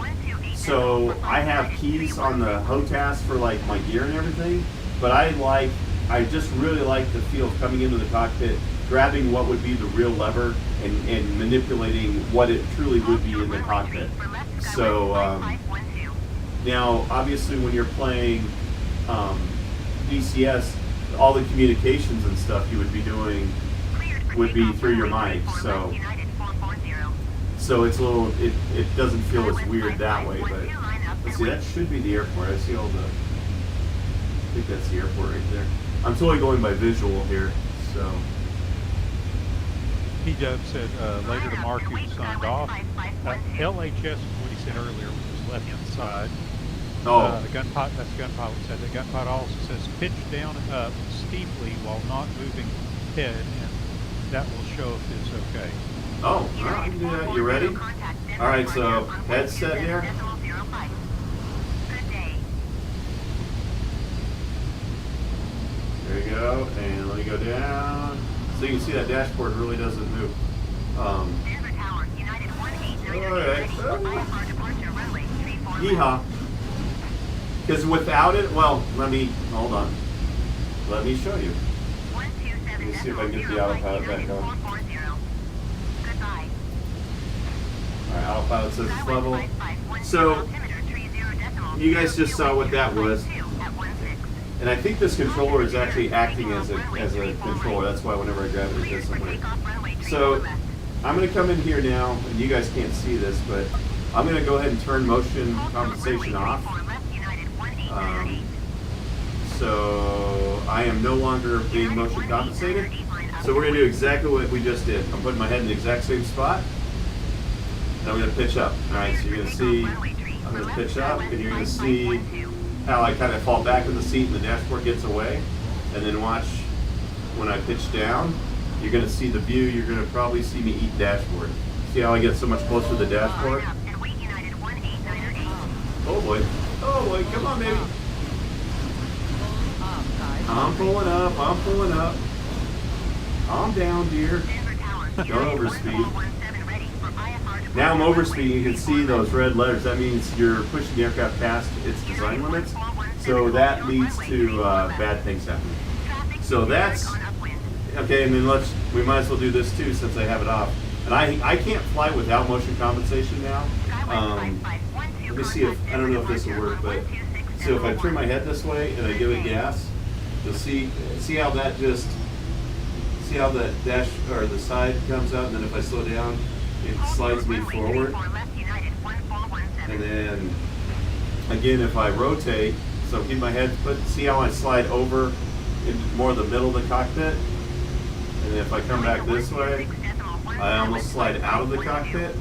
S1: So I have keys on the HOTAS for like my gear and everything. But I just really like the feel of coming into the cockpit, grabbing what would be the real lever, and manipulating what it truly would be in the cockpit. So now, obviously, when you're playing DCS, all the communications and stuff you would be doing would be through your mic. So it's a little, it doesn't feel as weird that way. But let's see, that should be the airport. I see all the. I think that's the airport right there. I'm totally going by visual here, so.
S2: P-Dub said later to Mark who signed off. LHS, what he said earlier, was left hand side.
S1: Oh.
S2: That's Gunpilot said. The Gunpilot also says pitch down and up steeply while not moving head, and that will show if it's okay.
S1: Oh, well, I can do that. You ready? All right, so headset here. There you go, and let me go down. So you can see that dashboard really doesn't move. All right. Yeehaw. Because without it, well, hold on. Let me show you. Let me see if I can get the autopilot back on. Alright, autopilot says it's level. So, you guys just saw what that was. And I think this controller is actually acting as a controller. That's why whenever I grab it, it does something. So, I'm going to come in here now, and you guys can't see this, but I'm going to go ahead and turn motion compensation off. So I am no longer being motion compensated. So we're going to do exactly what we just did. I'm putting my head in the exact same spot. And I'm going to pitch up. Alright, so you're going to see, I'm going to pitch up, and you're going to see how I kind of fall back in the seat and the dashboard gets away. And then watch when I pitch down, you're going to see the view. You're going to probably see me eat dashboard. See how I get so much closer to the dashboard? Oh boy. Oh boy, come on, baby. I'm pulling up, I'm pulling up. Calm down, dear. Don't overspeed. Now I'm overspeeding. You can see those red letters. That means you're pushing the aircraft past its design limits. So that leads to bad things happening. So that's okay. And then we might as well do this too since I have it off. And I can't fly without motion compensation now. Let me see if I don't know if this will work, but so if I turn my head this way and I give it gas, you'll see how that just. See how the dash or the side comes out, and then if I slow down, it slides me forward. And then again, if I rotate, so keep my head put, see how I slide over into more the middle of the cockpit. And then if I come back this way, I almost slide out of the cockpit.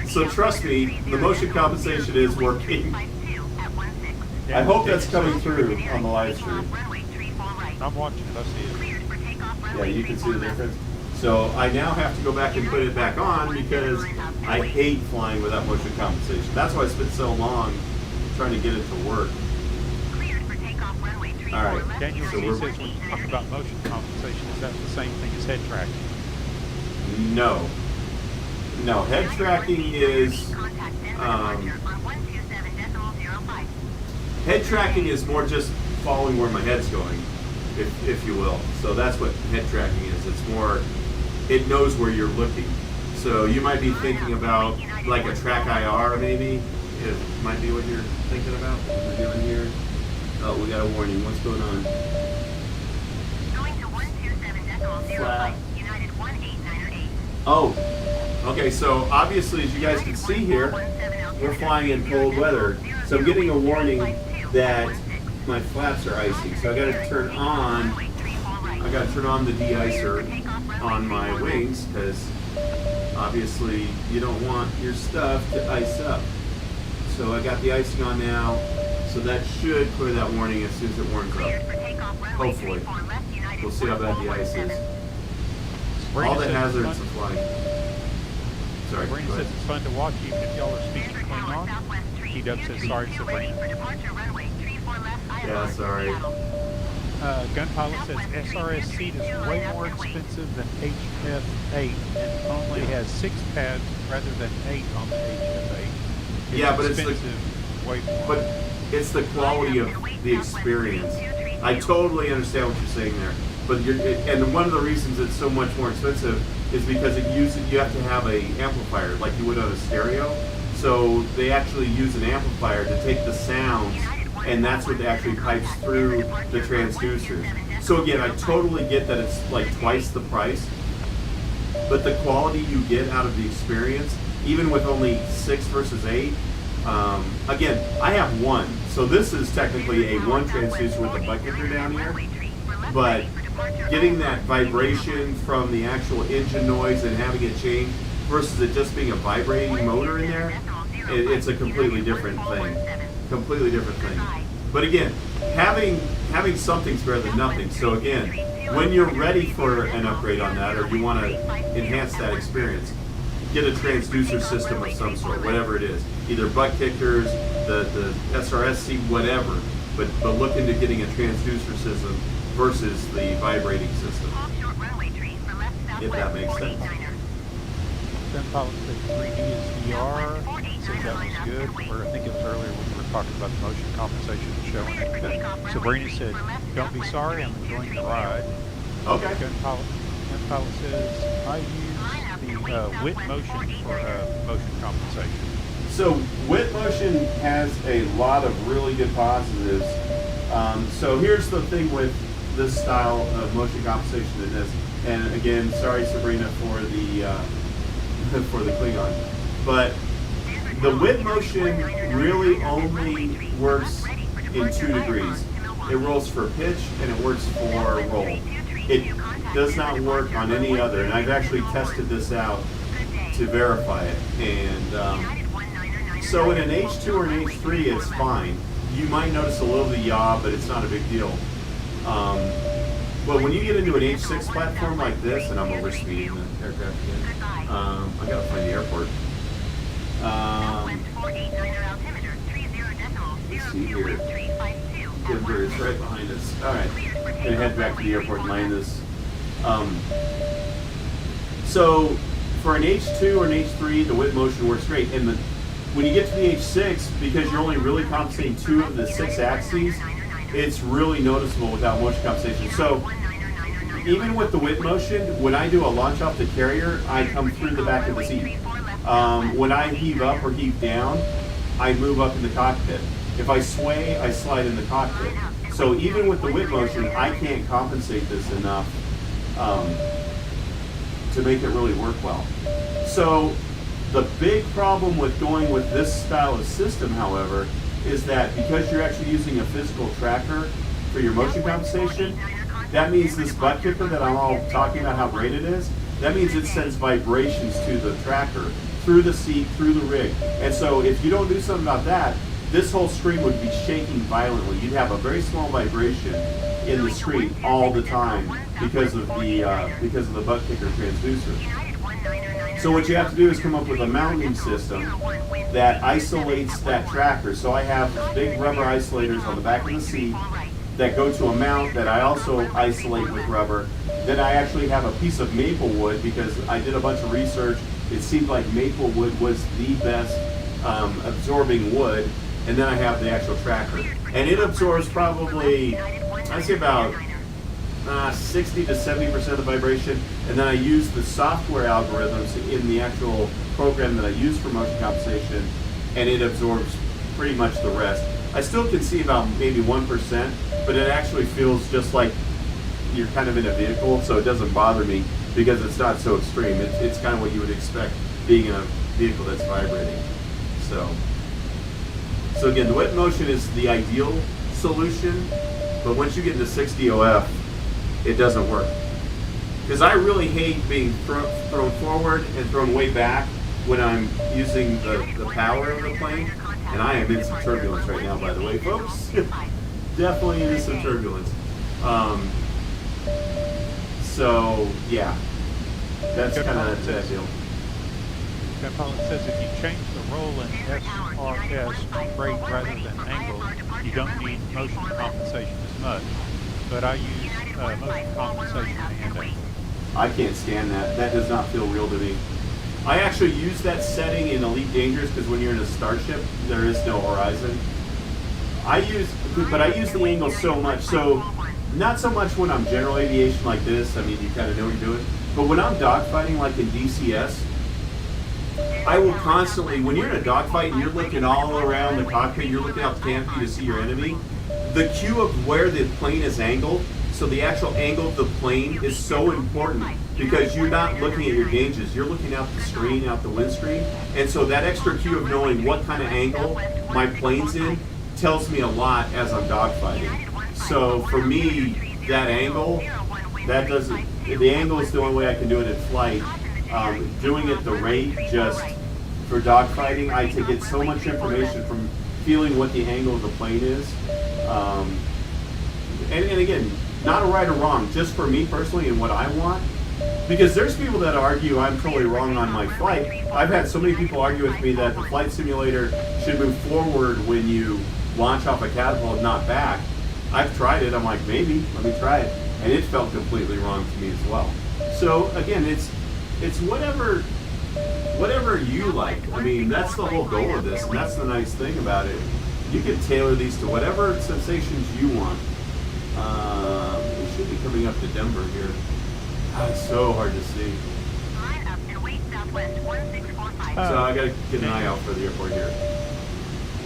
S1: So trust me, the motion compensation is working. I hope that's coming through on the live stream.
S2: I'm watching it, I see it.
S1: Yeah, you can see the difference. So I now have to go back and put it back on because I hate flying without motion compensation. That's why I spent so long trying to get it to work. All right.
S2: Daniel, so says when you talk about motion compensation, is that the same thing as head tracking?
S1: No. No, head tracking is head tracking is more just following where my head's going. If you will. So that's what head tracking is. It's more, it knows where you're looking. So you might be thinking about like a track IR maybe. It might be what you're thinking about. What we're doing here. Oh, we got a warning. What's going on? Flat. Oh, okay. So obviously, as you guys can see here, we're flying in cold weather. So I'm getting a warning that my flaps are icing, so I got to turn on. I got to turn on the de-icer on my wings because obviously you don't want your stuff to ice up. So I got the icing on now, so that should clear that warning as soon as it warms up. Hopefully, we'll see how bad the ice is. All the hazards of flying. Sorry.
S2: Sabrina says it's fun to watch even if y'all are speaking clean on. T-Dub says sorry, Sabrina.
S1: Yeah, sorry.
S2: Gunpilot says SRS seat is way more expensive than HF8 and only has 6 pads rather than 8 on the HF8.
S1: Yeah, but
S2: way more.
S1: But it's the quality of the experience. I totally understand what you're saying there. But and one of the reasons it's so much more expensive is because you have to have a amplifier like you would on a stereo. So they actually use an amplifier to take the sounds, and that's what actually pipes through the transducers. So again, I totally get that it's like twice the price, but the quality you get out of the experience, even with only 6 versus 8, again, I have 1. So this is technically a 1 transducer with a butt kicker down here, but getting that vibration from the actual engine noise and having it change versus it just being a vibrating motor in there, it's a completely different thing. Completely different thing. But again, having something's better than nothing. So again, when you're ready for an upgrade on that, or you want to enhance that experience, get a transducer system of some sort, whatever it is. Either butt kickers, the SRS seat, whatever. But look into getting a transducer system versus the vibrating system. If that makes sense.
S2: Gunpilot said 3D is VR. Said that was good. Or I think it was earlier when we were talking about the motion compensation and showing it. Sabrina said, "Don't be sorry, I'm enjoying the ride."
S1: Okay.
S2: Gunpilot says, "I use the WIT motion for motion compensation." So
S1: WIT motion has a lot of really good positives. So here's the thing with this style of motion compensation in this. And again, sorry Sabrina for the Klingon, but the WIT motion really only works in 2 degrees. It rolls for pitch and it works for roll. It does not work on any other, and I've actually tested this out to verify it. And so in an H2 or an H3, it's fine. You might notice a little of the yaw, but it's not a big deal. But when you get into an H6 platform like this, and I'm overspeeding the aircraft again, I gotta find the airport. Let's see here. Denver is right behind us. All right, gonna head back to the airport and land this. So for an H2 or an H3, the whip motion works great. And when you get to the H6, because you're only really compensating 2 of the 6 axes, it's really noticeable without motion compensation. So even with the whip motion, when I do a launch off the carrier, I come through the back of the seat. When I heave up or heave down, I move up in the cockpit. If I sway, I slide in the cockpit. So even with the whip motion, I can't compensate this enough to make it really work well. So the big problem with going with this style of system, however, is that because you're actually using a physical tracker for your motion compensation, that means this butt kicker that I'm all talking about how great it is, that means it sends vibrations to the tracker, through the seat, through the rig. And so if you don't do something about that, this whole screen would be shaking violently. You'd have a very small vibration in the screen all the time because of the butt kicker transducer. So what you have to do is come up with a mounting system that isolates that tracker. So I have big rubber isolators on the back of the seat that go to a mount that I also isolate with rubber. Then I actually have a piece of maple wood because I did a bunch of research. It seemed like maple wood was the best absorbing wood. And then I have the actual tracker. And it absorbs probably, I'd say about 60 to 70% of the vibration. And then I use the software algorithms in the actual program that I use for motion compensation, and it absorbs pretty much the rest. I still can see about maybe 1%, but it actually feels just like you're kind of in a vehicle, so it doesn't bother me because it's not so extreme. It's kind of what you would expect being in a vehicle that's vibrating. So again, the whip motion is the ideal solution, but once you get to 60 OF, it doesn't work. Because I really hate being thrown forward and thrown way back when I'm using the power of the plane. And I am in some turbulence right now, by the way, folks. Definitely in some turbulence. So, yeah, that's kind of that deal.
S2: Capone says if you change the roll in SRS rate rather than angle, you don't need motion compensation as much. But I use motion compensation and angle.
S1: I can't stand that. That does not feel real to me. I actually use that setting in Elite Dangerous because when you're in a starship, there is no horizon. But I use the angle so much. So not so much when I'm general aviation like this. I mean, you kind of know what you're doing. But when I'm dogfighting like in DCS, I will constantly, when you're in a dogfight and you're looking all around the cockpit, you're looking out the canopy to see your enemy, the cue of where the plane is angled, so the actual angle of the plane is so important because you're not looking at your gauges, you're looking out the screen, out the windscreen, and so that extra cue of knowing what kind of angle my plane's in tells me a lot as I'm dogfighting. So for me, that angle, the angle is the only way I can do it in flight. Doing it the rate just for dogfighting, I get so much information from feeling what the angle of the plane is. And again, not a right or wrong, just for me personally and what I want. Because there's people that argue I'm totally wrong on my flight. I've had so many people argue with me that the flight simulator should move forward when you launch off a catapult, not back. I've tried it, I'm like, maybe, let me try it. And it felt completely wrong to me as well. So again, it's whatever you like. I mean, that's the whole goal of this, and that's the nice thing about it. You can tailor these to whatever sensations you want. We should be coming up to Denver here. It's so hard to see. So I gotta get an eye out for the airport here.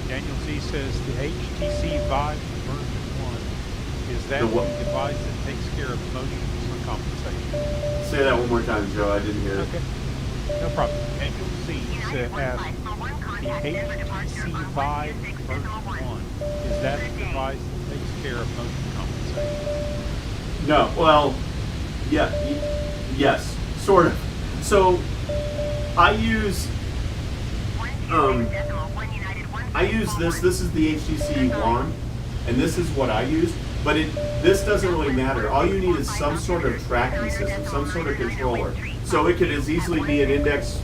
S2: Daniel Z says the HTC Vive version 1 is that the device that takes care of motion compensation.
S1: Say that one more time, Joe. I didn't hear it.
S2: Okay. No problem. Daniel Z said asked the HTC Vive version 1 is that the device that takes care of motion compensation?
S1: No. Well, yeah. Yes. Sort of. So I use this. This is the HTC One, and this is what I use. But this doesn't really matter. All you need is some sort of tracking system, some sort of controller. So it could as easily be an index,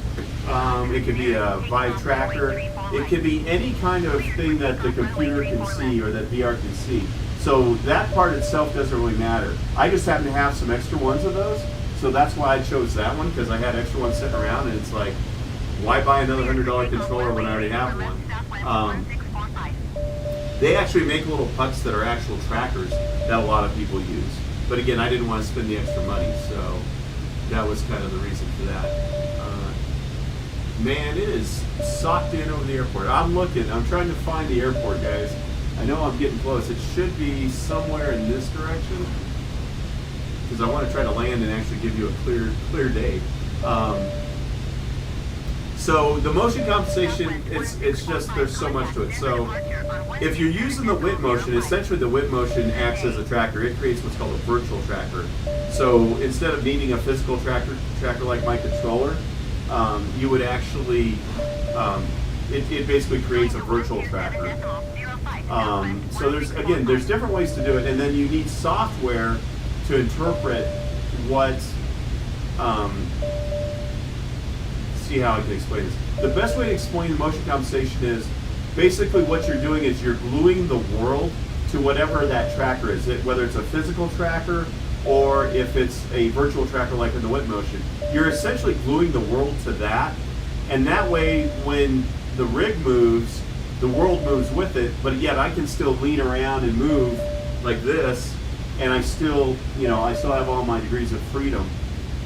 S1: it could be a Vive tracker, it could be any kind of thing that the computer can see or that VR can see. So that part itself doesn't really matter. I just happen to have some extra ones of those, so that's why I chose that one, because I had extra ones sitting around, and it's like, why buy another $100 controller when I already have one? They actually make little pucks that are actual trackers that a lot of people use. But again, I didn't want to spend the extra money, so that was kind of the reason for that. Man, it is socked in over the airport. I'm looking. I'm trying to find the airport, guys. I know I'm getting close. It should be somewhere in this direction, because I want to try to land and actually give you a clear day. So the motion compensation, it's just, there's so much to it. So if you're using the whip motion, essentially the whip motion acts as a tracker. It creates what's called a virtual tracker. So instead of needing a physical tracker like my controller, you would actually, it basically creates a virtual tracker. So there's different ways to do it, and then you need software to interpret what, see how I can explain this. The best way to explain the motion compensation is basically what you're doing is you're gluing the world to whatever that tracker is, whether it's a physical tracker or if it's a virtual tracker like in the whip motion. You're essentially gluing the world to that, and that way when the rig moves, the world moves with it, but yet I can still lean around and move like this, and I still have all my degrees of freedom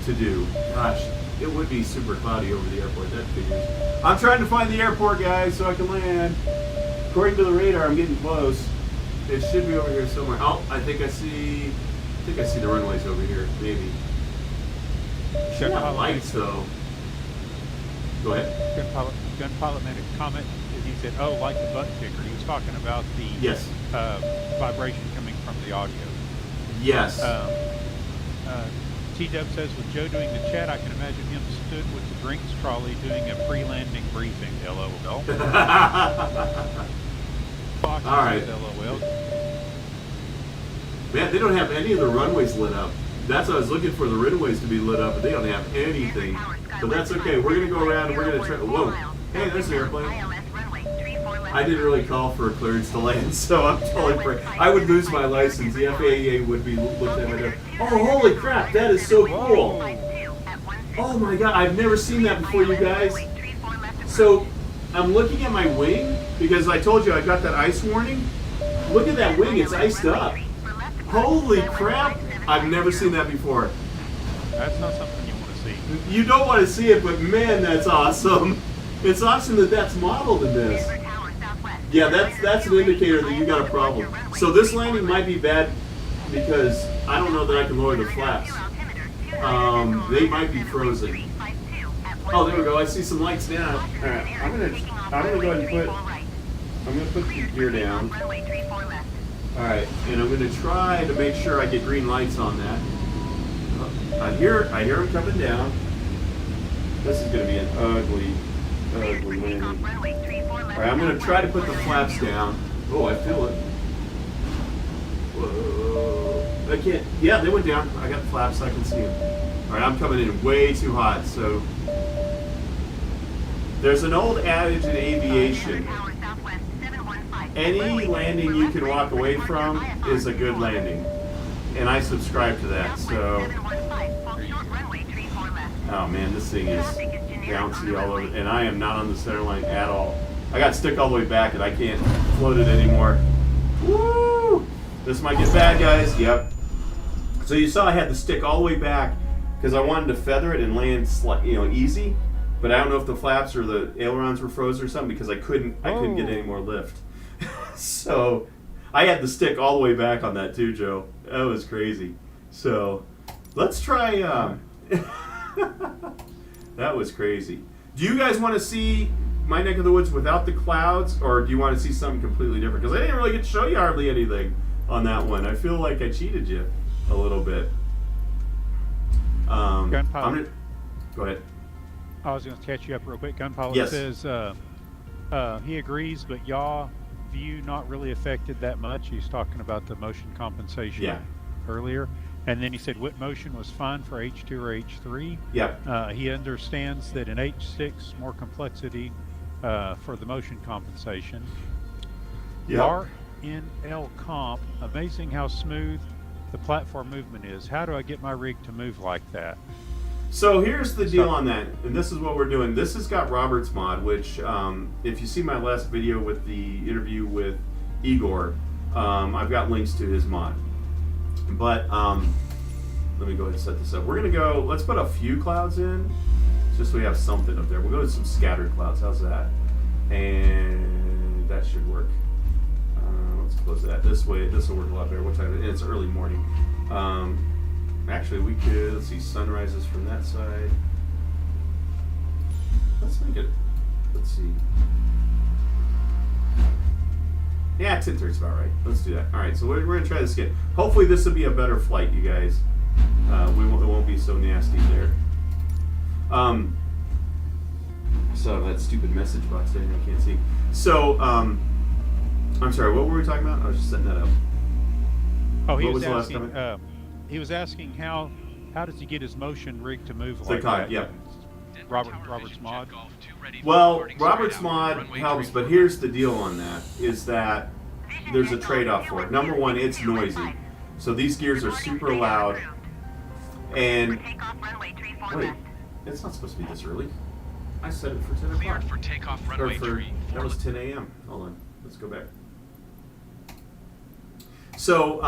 S1: to do. Gosh, it would be super cloudy over the airport, that figures. I'm trying to find the airport, guys, so I can land. According to the radar, I'm getting close. It should be over here somewhere. Oh, I think I see the runways over here, maybe. Should have lights though. Go ahead.
S2: Gun pilot made a comment. He said, "Oh, like the butt kicker." He was talking about the vibration coming from the audio.
S1: Yes.
S2: T-Dub says, with Joe doing the chat, I can imagine him stood with the drinks trolley doing a pre-landing briefing. LOL. Fox
S1: all right.
S2: LOL.
S1: Man, they don't have any of the runways lit up. That's what I was looking for, the runways to be lit up, but they don't have anything. But that's okay. We're going to go around and we're going to try. Whoa. Hey, there's an airplane. I didn't really call for a clearance to land, so I'm totally free. I would lose my license. The FAA would be looking at my door. Oh, holy crap, that is so cool. Oh my god, I've never seen that before, you guys. So, I'm looking at my wing, because I told you I got that ice warning. Look at that wing, it's iced up. Holy crap, I've never seen that before.
S2: That's not something you want to see.
S1: You don't want to see it, but man, that's awesome. It's awesome that that's modeled in this. Yeah, that's an indicator that you got a problem. So this landing might be bad because I don't know that I can lower the flaps. They might be frozen. Oh, there we go. I see some lights now. All right, I'm gonna go ahead and put the gear down. All right, and I'm gonna try to make sure I get green lights on that. I hear them coming down. This is gonna be an ugly landing. All right, I'm going to try to put the flaps down. Oh, I feel it. Whoa. I can't. Yeah, they went down. I got the flaps, so I can see them. All right, I'm coming in way too hot, so. There's an old adage in aviation. Any landing you can walk away from is a good landing. And I subscribe to that, so. Oh man, this thing is bouncy all over, and I am not on the center line at all. I got stick all the way back and I can't float it anymore. Woo! This might get bad, guys. Yep. So you saw I had the stick all the way back because I wanted to feather it and land easy, but I don't know if the flaps or the ailerons were frozen or something because I couldn't get any more lift. So I had the stick all the way back on that too, Joe. That was crazy. So let's try. That was crazy. Do you guys want to see my neck of the woods without the clouds, or do you want to see something completely different? Because I didn't really get to show you hardly anything on that one. I feel like I cheated you a little bit.
S2: Gunpilot.
S1: Go ahead.
S2: I was going to catch you up real quick. Gunpilot
S1: Yes.
S2: says he agrees, but yaw view not really affected that much. He's talking about the motion compensation earlier. And then he said whip motion was fine for H2 or H3.
S1: Yep.
S2: He understands that in H6, more complexity for the motion compensation.
S1: Yep.
S2: RNL comp, amazing how smooth the platform movement is. How do I get my rig to move like that?
S1: So here's the deal on that, and this is what we're doing. This has got Robert's mod, which if you see my last video with the interview with Igor, I've got links to his mod. But let me go ahead and set this up. We're gonna go, let's put a few clouds in, just so we have something up there. We'll go to some scattered clouds, how's that? And that should work. Let's close that. This way, this will work a lot better. What time? And it's early morning. Actually, we could, let's see, sunrises from that side. Let's make it, let's see. Yeah, 10:30 is about right. Let's do that. All right, so we're going to try this again. Hopefully this will be a better flight, you guys. It won't be so nasty there. So that stupid message box there, I can't see. So, I'm sorry, what were we talking about? I was just setting that up.
S2: Oh, he was asking. He was asking how does he get his motion rig to move like that?
S1: Yeah.
S2: Robert's mod.
S1: Well, Robert's mod helps, but here's the deal on that: is that there's a trade-off for it. Number one, it's noisy, so these gears are super loud. And wait, it's not supposed to be this early. I set it for 10 o'clock.
S3: Cleared for takeoff runway tree.
S1: That was 10 a.m. Hold on, let's go back. So,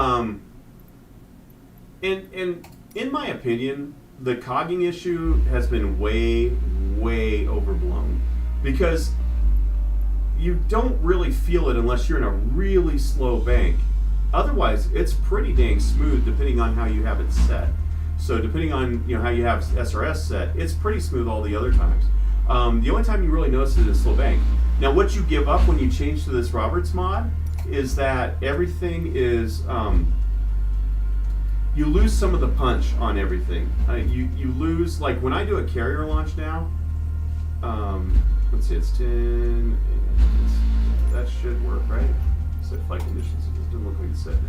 S1: in my opinion, the cogging issue has been way overblown, because you don't really feel it unless you're in a really slow bank. Otherwise, it's pretty dang smooth depending on how you have it set. So depending on how you have SRS set, it's pretty smooth all the other times. The only time you really notice it is slow bank. Now, what you give up when you change to this Roberts mod is that everything is you lose some of the punch on everything. You lose, like when I do a carrier launch now. Let's see, it's 10. That should work, right? Set flight conditions. It doesn't look like it's setting it.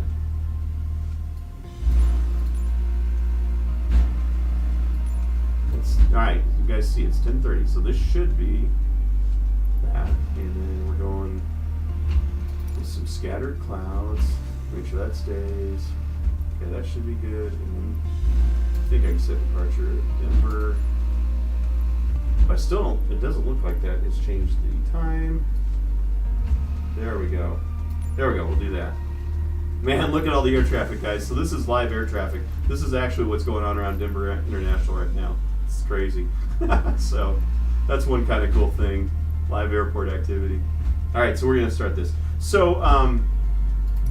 S1: All right, you guys see it's 10:30, so this should be that, and then we're going with some scattered clouds. Make sure that stays. Okay, that should be good. And then I think I can set departure at Denver. But I still don't, it doesn't look like that. It's changed the time. There we go. There we go, we'll do that. Man, look at all the air traffic, guys. So this is live air traffic. This is actually what's going on around Denver International right now. It's crazy. So that's one kind of cool thing, live airport activity. All right, so we're gonna start this. So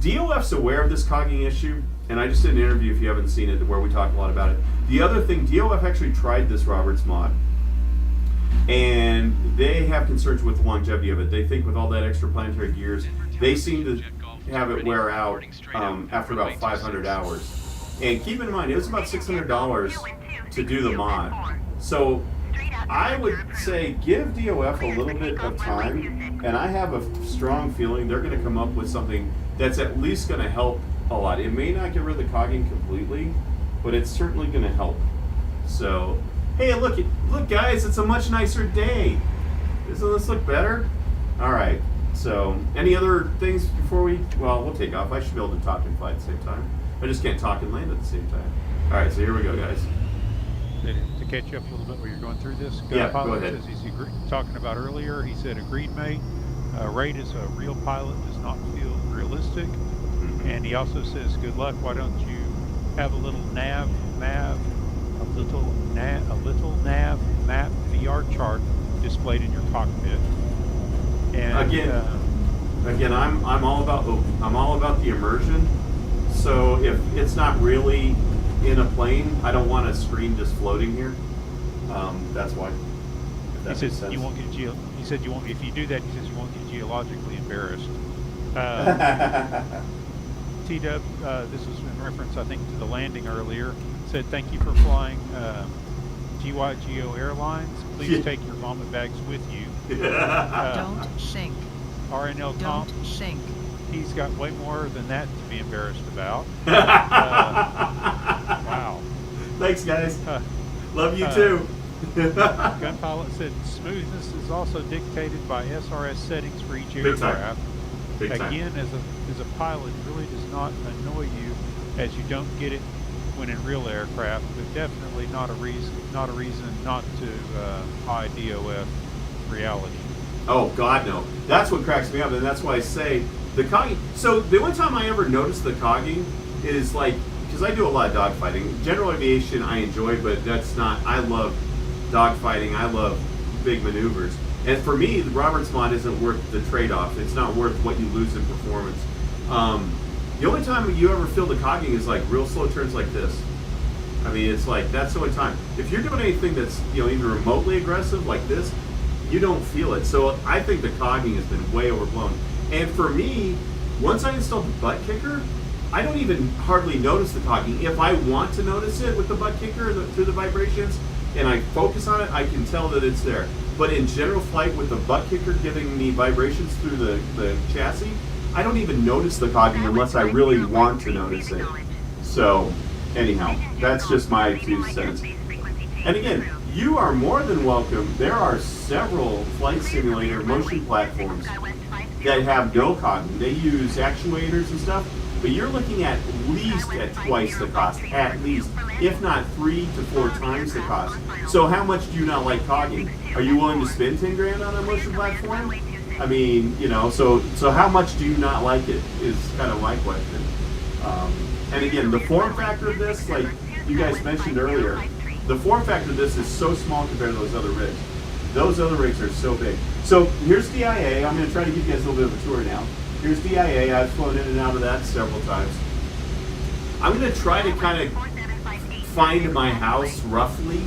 S1: DOF's aware of this cogging issue, and I just did an interview, if you haven't seen it, where we talk a lot about it. The other thing, DOF actually tried this Roberts mod, and they have concerns with the longevity of it. They think with all that extra planetary gears, they seem to have it wear out after about 500 hours. And keep in mind, it was about $600 to do the mod. So I would say give DOF a little bit of time, and I have a strong feeling they're going to come up with something that's at least going to help a lot. It may not get rid of the cogging completely, but it's certainly going to help. So, hey, look guys, it's a much nicer day. Doesn't this look better? All right. So, any other things before we'll take off. I should be able to talk and fly at the same time. I just can't talk and land at the same time. All right, so here we go, guys.
S2: To catch you up a little bit while you're going through this,
S1: yeah, go ahead.
S2: As he's talking about earlier, he said, agreed, mate. Rate as a real pilot does not feel realistic. Mm-hmm. And he also says, good luck. Why don't you have a little nav map VR chart displayed in your cockpit? And
S1: again, I'm all about the immersion. So if it's not really in a plane, I don't want a screen just floating here. That's why.
S2: He says you won't get He said you won't. If you do that, he says you won't get geologically embarrassed. T-Dub, this was in reference, I think, to the landing earlier. Said thank you for flying GYGO Airlines. Please take your vomit bags with you.
S4: Don't sink.
S2: RNL Comp.
S4: Don't sink.
S2: He's got way more than that to be embarrassed about.
S1: Thanks, guys. Love you too.
S2: Gun Pilot said smoothness is also dictated by SRS settings for each
S1: Big time.
S2: aircraft.
S1: Big time.
S2: Again, as a pilot, it really does not annoy you as you don't get it when in real aircraft, but definitely not a reason not to high DOF reality.
S1: Oh God, no. That's what cracks me up, and that's why I say the cogging. So the only time I ever notice the cogging is like, because I do a lot of dogfighting. General aviation I enjoy, but that's not. I love dogfighting. I love big maneuvers, and for me, the Roberts mod isn't worth the trade-off. It's not worth what you lose in performance. The only time you ever feel the cogging is like real slow turns like this. I mean, it's like, that's the only time. If you're doing anything that's, you know, even remotely aggressive like this, you don't feel it. So I think the cogging has been way overblown. And for me, once I installed the butt kicker, I don't even hardly notice the cogging. If I want to notice it with the butt kicker through the vibrations and I focus on it, I can tell that it's there. But in general flight with the butt kicker giving me vibrations through the chassis, I don't even notice the cogging unless I really want to notice it. So anyhow, that's just my 2 cents. And again, you are more than welcome. There are several flight simulator motion platforms that have no cogging. They use actuators and stuff, but you're looking at least at twice the cost, at least, if not 3 to 4 times the cost. So how much do you not like cogging? Are you willing to spend 10 grand on a motion platform? I mean, you know, so how much do you not like it is kind of my question. And again, the form factor of this, like you guys mentioned earlier, the form factor of this is so small compared to those other rigs. Those other rigs are so big. So here's DIA. I'm going to try to give you guys a little bit of a tour now. Here's DIA. I've flown in and out of that several times. I'm going to try to kind of find my house roughly.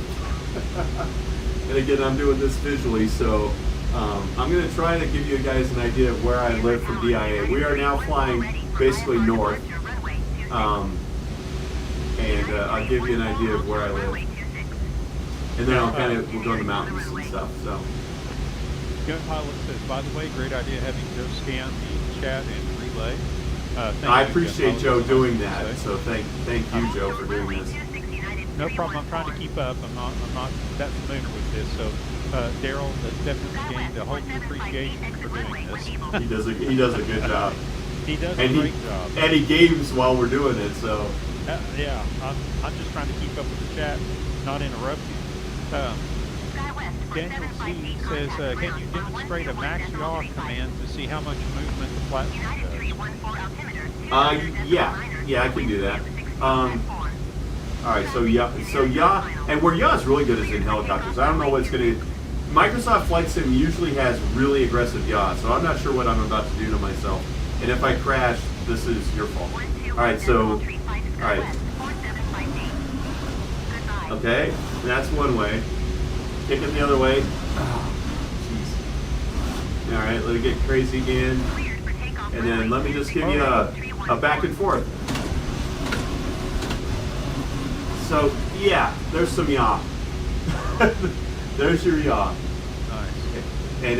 S1: And again, I'm doing this visually, so I'm going to try to give you guys an idea of where I live from DIA. We are now flying basically north. And I'll give you an idea of where I live. And then we'll go to the mountains and stuff, so.
S2: Gun Pilot says, by the way, great idea having Joe scan the chat and relay.
S1: I appreciate Joe doing that, so thank you, Joe, for doing this.
S2: No problem. I'm trying to keep up. I'm not that familiar with this, so Daryl has definitely gained a whole new appreciation for doing this.
S1: He does a good job.
S2: He does a great job.
S1: And he games while we're doing it, so.
S2: Yeah, I'm just trying to keep up with the chat, not interrupt you. Daniel C says, can you demonstrate a max yaw command to see how much movement the platform does?
S1: Yeah, I can do that. All right, so yaw, and where yaw is really good is in helicopters. I don't know what's going to. Microsoft Flight Sim usually has really aggressive yaw, so I'm not sure what I'm about to do to myself. And if I crash, this is your fault. All right, so, all right. Okay, that's one way. Kick it the other way. Oh, jeez. All right, let it get crazy again. And then let me just give you a back and forth. So, yeah, there's some yaw. There's your yaw.
S2: Nice.
S1: And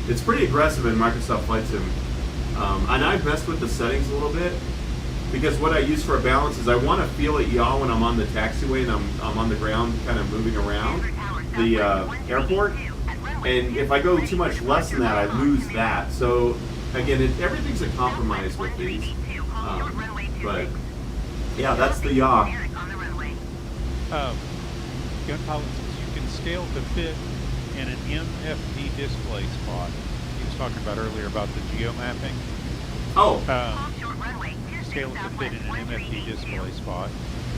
S1: it's pretty aggressive in Microsoft Flight Sim. And I've messed with the settings a little bit because what I use for a balance is I want to feel it yaw when I'm on the taxiway and I'm on the ground kind of moving around the airport. And if I go too much less than that, I lose that. So again, everything's a compromise with these. But yeah, that's the yaw.
S2: Gun Pilot says you can scale to fit in an MFD display spot. He was talking about earlier about the geo mapping.
S1: Oh.
S2: Scale it to fit in an MFD display spot.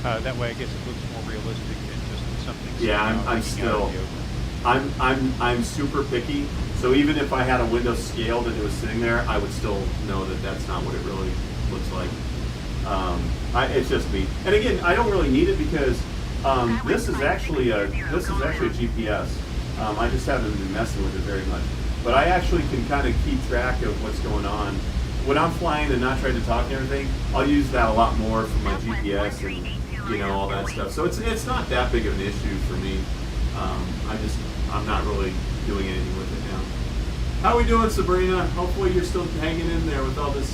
S2: That way, I guess it looks more realistic than just something.
S1: Yeah, I'm super picky. So even if I had a window scaled and it was sitting there, I would still know that that's not what it really looks like. It's just me. And again, I don't really need it because this is actually a GPS. I just haven't been messing with it very much. But I actually can kind of keep track of what's going on. When I'm flying and not trying to talk and everything, I'll use that a lot more for my GPS and all that stuff. So it's not that big of an issue for me. I'm not really doing anything with it now. How we doing, Sabrina? Hopefully you're still hanging in there with all this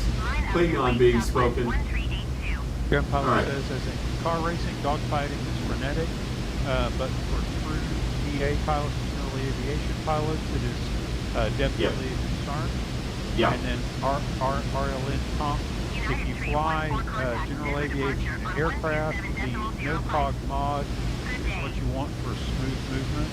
S1: Klingon being spoken.
S2: Gun Pilot
S1: Alright.
S2: says, as in car racing, dogfighting is frenetic, but for true DA pilots and general aviation pilots, it is definitely a concern.
S1: Yeah.
S2: And then RLN Comp, if you fly general aviation aircraft, the no-cog mod is what you want for smooth movement.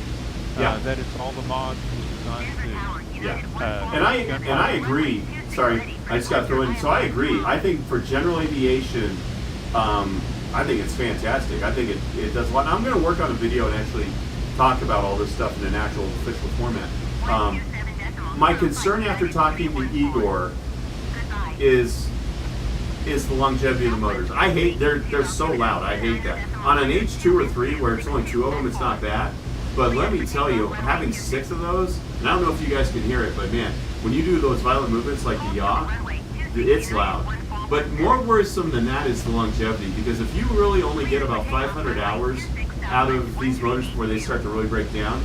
S1: Yeah.
S2: That is all the mod was designed to do.
S1: Yeah. And I agree. Sorry, I just got to throw in. So I agree. I think for general aviation, I think it's fantastic. I think it does a lot. I'm going to work on a video and actually talk about all this stuff in an actual official format. My concern after talking to Igor is the longevity of the motors. I hate they're so loud. I hate that. On an H2 or 3 where it's only 2 of them, it's not bad. But let me tell you, having 6 of those, and I don't know if you guys can hear it, but man, when you do those violent movements like the yaw, it's loud. But more worrisome than that is the longevity, because if you really only get about 500 hours out of these motors before they start to really break down,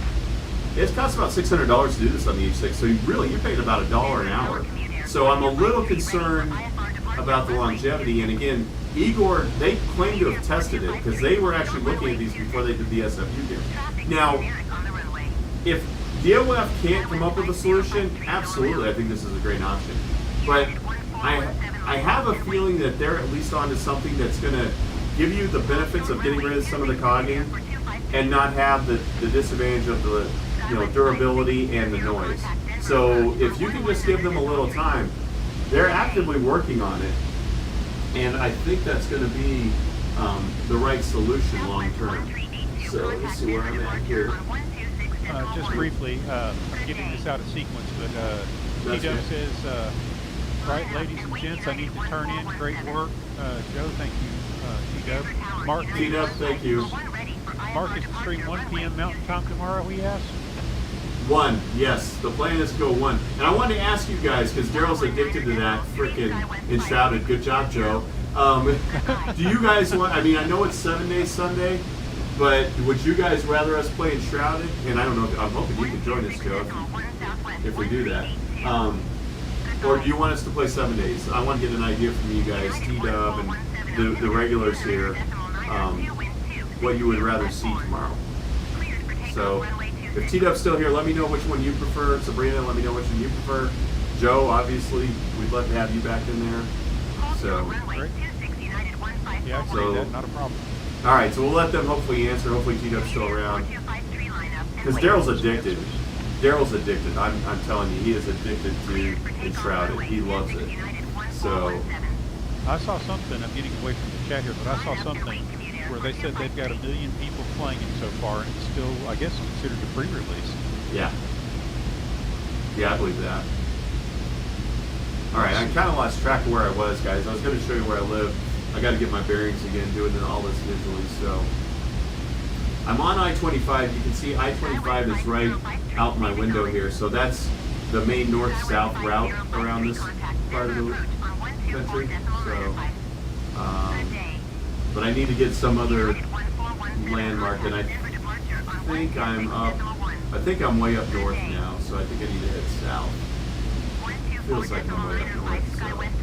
S1: it costs about $600 to do this on the H6. So you're paying about $1 an hour. So I'm a little concerned about the longevity. And again, Igor, they claim to have tested it because they were actually looking at these before they did the SFU game. Now, if DOF can't come up with a solution, absolutely, I think this is a great option. But I have a feeling that they're at least onto something that's going to give you the benefits of getting rid of some of the cogging and not have the disadvantage of the durability and the noise. So if you can just give them a little time, they're actively working on it, and I think that's going to be the right solution long term. So let's see where I'm at here.
S2: Just briefly, I'm getting this out of sequence, but Tito says, right, ladies and gents, I need to turn in. Great work. Joe, thank you, T-Dub. Mark,
S1: T-Dub, thank you.
S2: Mark, is the stream 1 p.m. Mountain Time tomorrow, we asked?
S1: 1, yes. The plan is to go 1. And I wanted to ask you guys, because Daryl's addicted to that frickin' Enshrouded. Good job, Joe. Do you guys want, I mean, I know it's 7 days Sunday, but would you guys rather us play Enshrouded? And I don't know, I'm hoping you can join us, Joe, if we do that. Or do you want us to play 7 days? I want to get an idea from you guys, T-Dub and the regulars here, what you would rather see tomorrow. So, if T-Dub's still here, let me know which one you prefer. Sabrina, let me know which one you prefer. Joe, obviously, we'd love to have you back in there. So,
S2: great. Yeah,
S1: so
S2: that, not a problem.
S1: All right, so we'll let them hopefully answer. Hopefully T-Dub's still around. Because Daryl's addicted. Daryl's addicted. I'm telling you, he is addicted to Enshrouded. He loves it. So,
S2: I saw something, I'm getting away from the chat here, but I saw something where they said they've got 1 million people playing it so far, and it's still, I guess, considered a pre-release.
S1: yeah. Yeah, I believe that. All right, I kind of lost track of where I was, guys. I was going to show you where I live. I got to get my bearings again, doing all this visually. So, I'm on I-25. You can see I-25 is right out my window here. So that's the main north-south route around this part of the country. So, but I need to get some other landmark, and I think I'm way up north now, so I think I need to head south. Feels like I'm way up north, so let's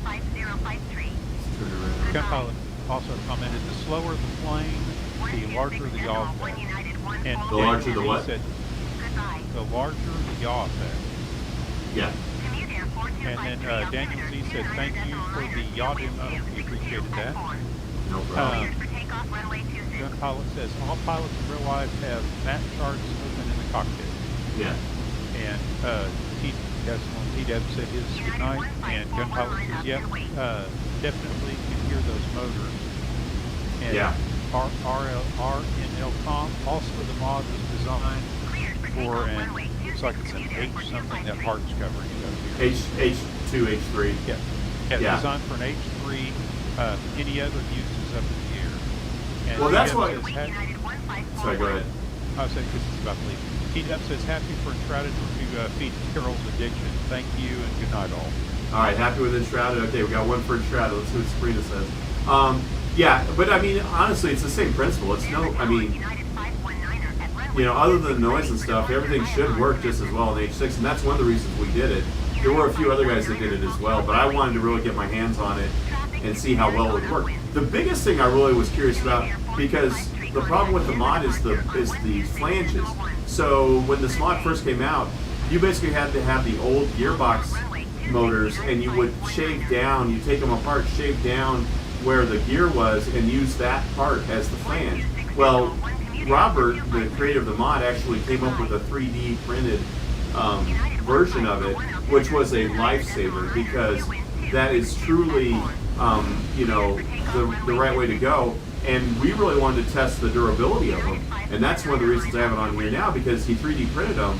S1: turn around.
S2: Gun Pilot also commented, the slower the plane, the larger the yaw effect. And
S1: The larger the what?
S2: Said, the larger the yaw effect.
S1: Yeah.
S2: And then Daniel Z said, thank you for the yaw demo. We appreciated that.
S1: No problem.
S2: Gun Pilot says, all pilots in real life have map charts open in the cockpit.
S1: Yeah.
S2: And T-Deb said his good night. And Gun Pilot says, yep, definitely can hear those motors. And
S1: Yeah.
S2: RNL Comp, also the mod was designed for an, looks like it's an H something that Hart's covering it up here.
S1: H2, H3.
S2: Yeah, designed for an H3, any other uses up in the air. And
S1: Well, that's
S2: T-Dub
S1: what.
S2: says
S1: Sorry, go ahead.
S2: I was saying, because it's about to leave. T-Dub says, happy for Enshrouded to feed Carol's addiction. Thank you and good night all.
S1: All right, happy with Enshrouded. Okay, we got one for Enshrouded. Let's see what Sabrina says. Yeah, but I mean, honestly, it's the same principle. It's no, I mean, other than noise and stuff, everything should work just as well in H6, and that's one of the reasons we did it. there were a few other guys that did it as well, but I wanted to really get my hands on it and see how well it would work. The biggest thing I really was curious about, because the problem with the mod is the flanges. So when this mod first came out, you basically had to have the old gearbox motors, and you would shave down, you take them apart, shave down where the gear was, and use that part as the flange. Well, Robert, the creator of the mod, actually came up with a 3D printed version of it, which was a lifesaver, because that is truly, you know, the right way to go. And we really wanted to test the durability of them, and that's one of the reasons I have it on here now, because he 3D printed them,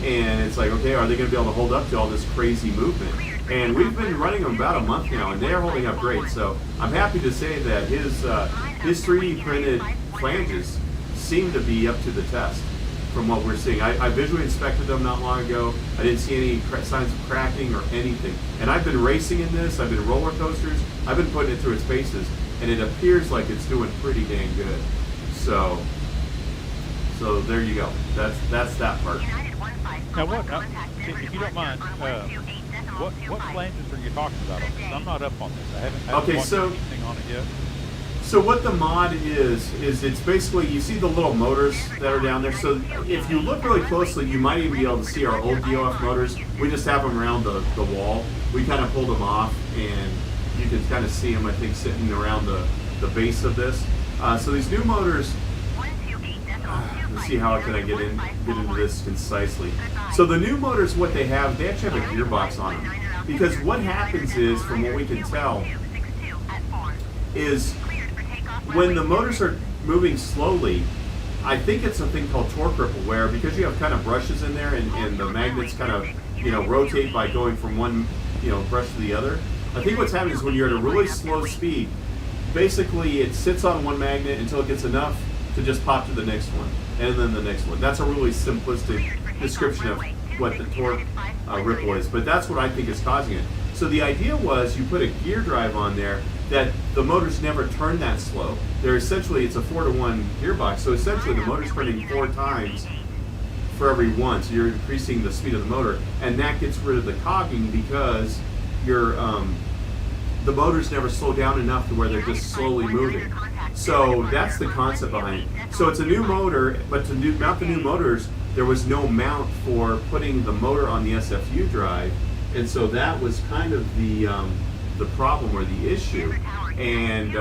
S1: and it's like, okay, are they going to be able to hold up to all this crazy movement? And we've been running them about a month now, and they're holding up great. So I'm happy to say that his 3D printed flanges seem to be up to the test from what we're seeing. I visually inspected them not long ago. I didn't see any signs of cracking or anything. And I've been racing in this. I've been roller coasters. I've been putting it through its paces, and it appears like it's doing pretty dang good. So there you go. That's that part.
S2: Now, if you don't mind, what flanges are you talking about on this? I'm not up on this. I haven't watched anything on it yet.
S1: So what the mod is it's basically, you see the little motors that are down there. So if you look really closely, you might even be able to see our old DOF motors. We just have them around the wall. We kind of pulled them off, and you can kind of see them, I think, sitting around the base of this. So these new motors, let's see how can I get into this concisely. So the new motors, what they actually have a gearbox on them. Because what happens is, from what we can tell, is when the motors are moving slowly, I think it's a thing called torque ripple, where because you have kind of brushes in there, and the magnets kind of, you know, rotate by going from one, you know, brush to the other. I think what's happening is when you're at a really slow speed, basically it sits on one magnet until it gets enough to just pop to the next one, and then the next one. That's a really simplistic description of what the torque ripple is, but that's what I think is causing it. So the idea was, you put a gear drive on there that the motors never turn that slow. They're essentially, it's a 4-to-1 gearbox, so essentially the motor's turning 4 times for every one, so you're increasing the speed of the motor, and that gets rid of the cogging, because you're the motors never slow down enough to where they're just slowly moving. So that's the concept behind it. So it's a new motor, but to mount the new motors, there was no mount for putting the motor on the SFU drive, and so that was kind of the problem or the issue. And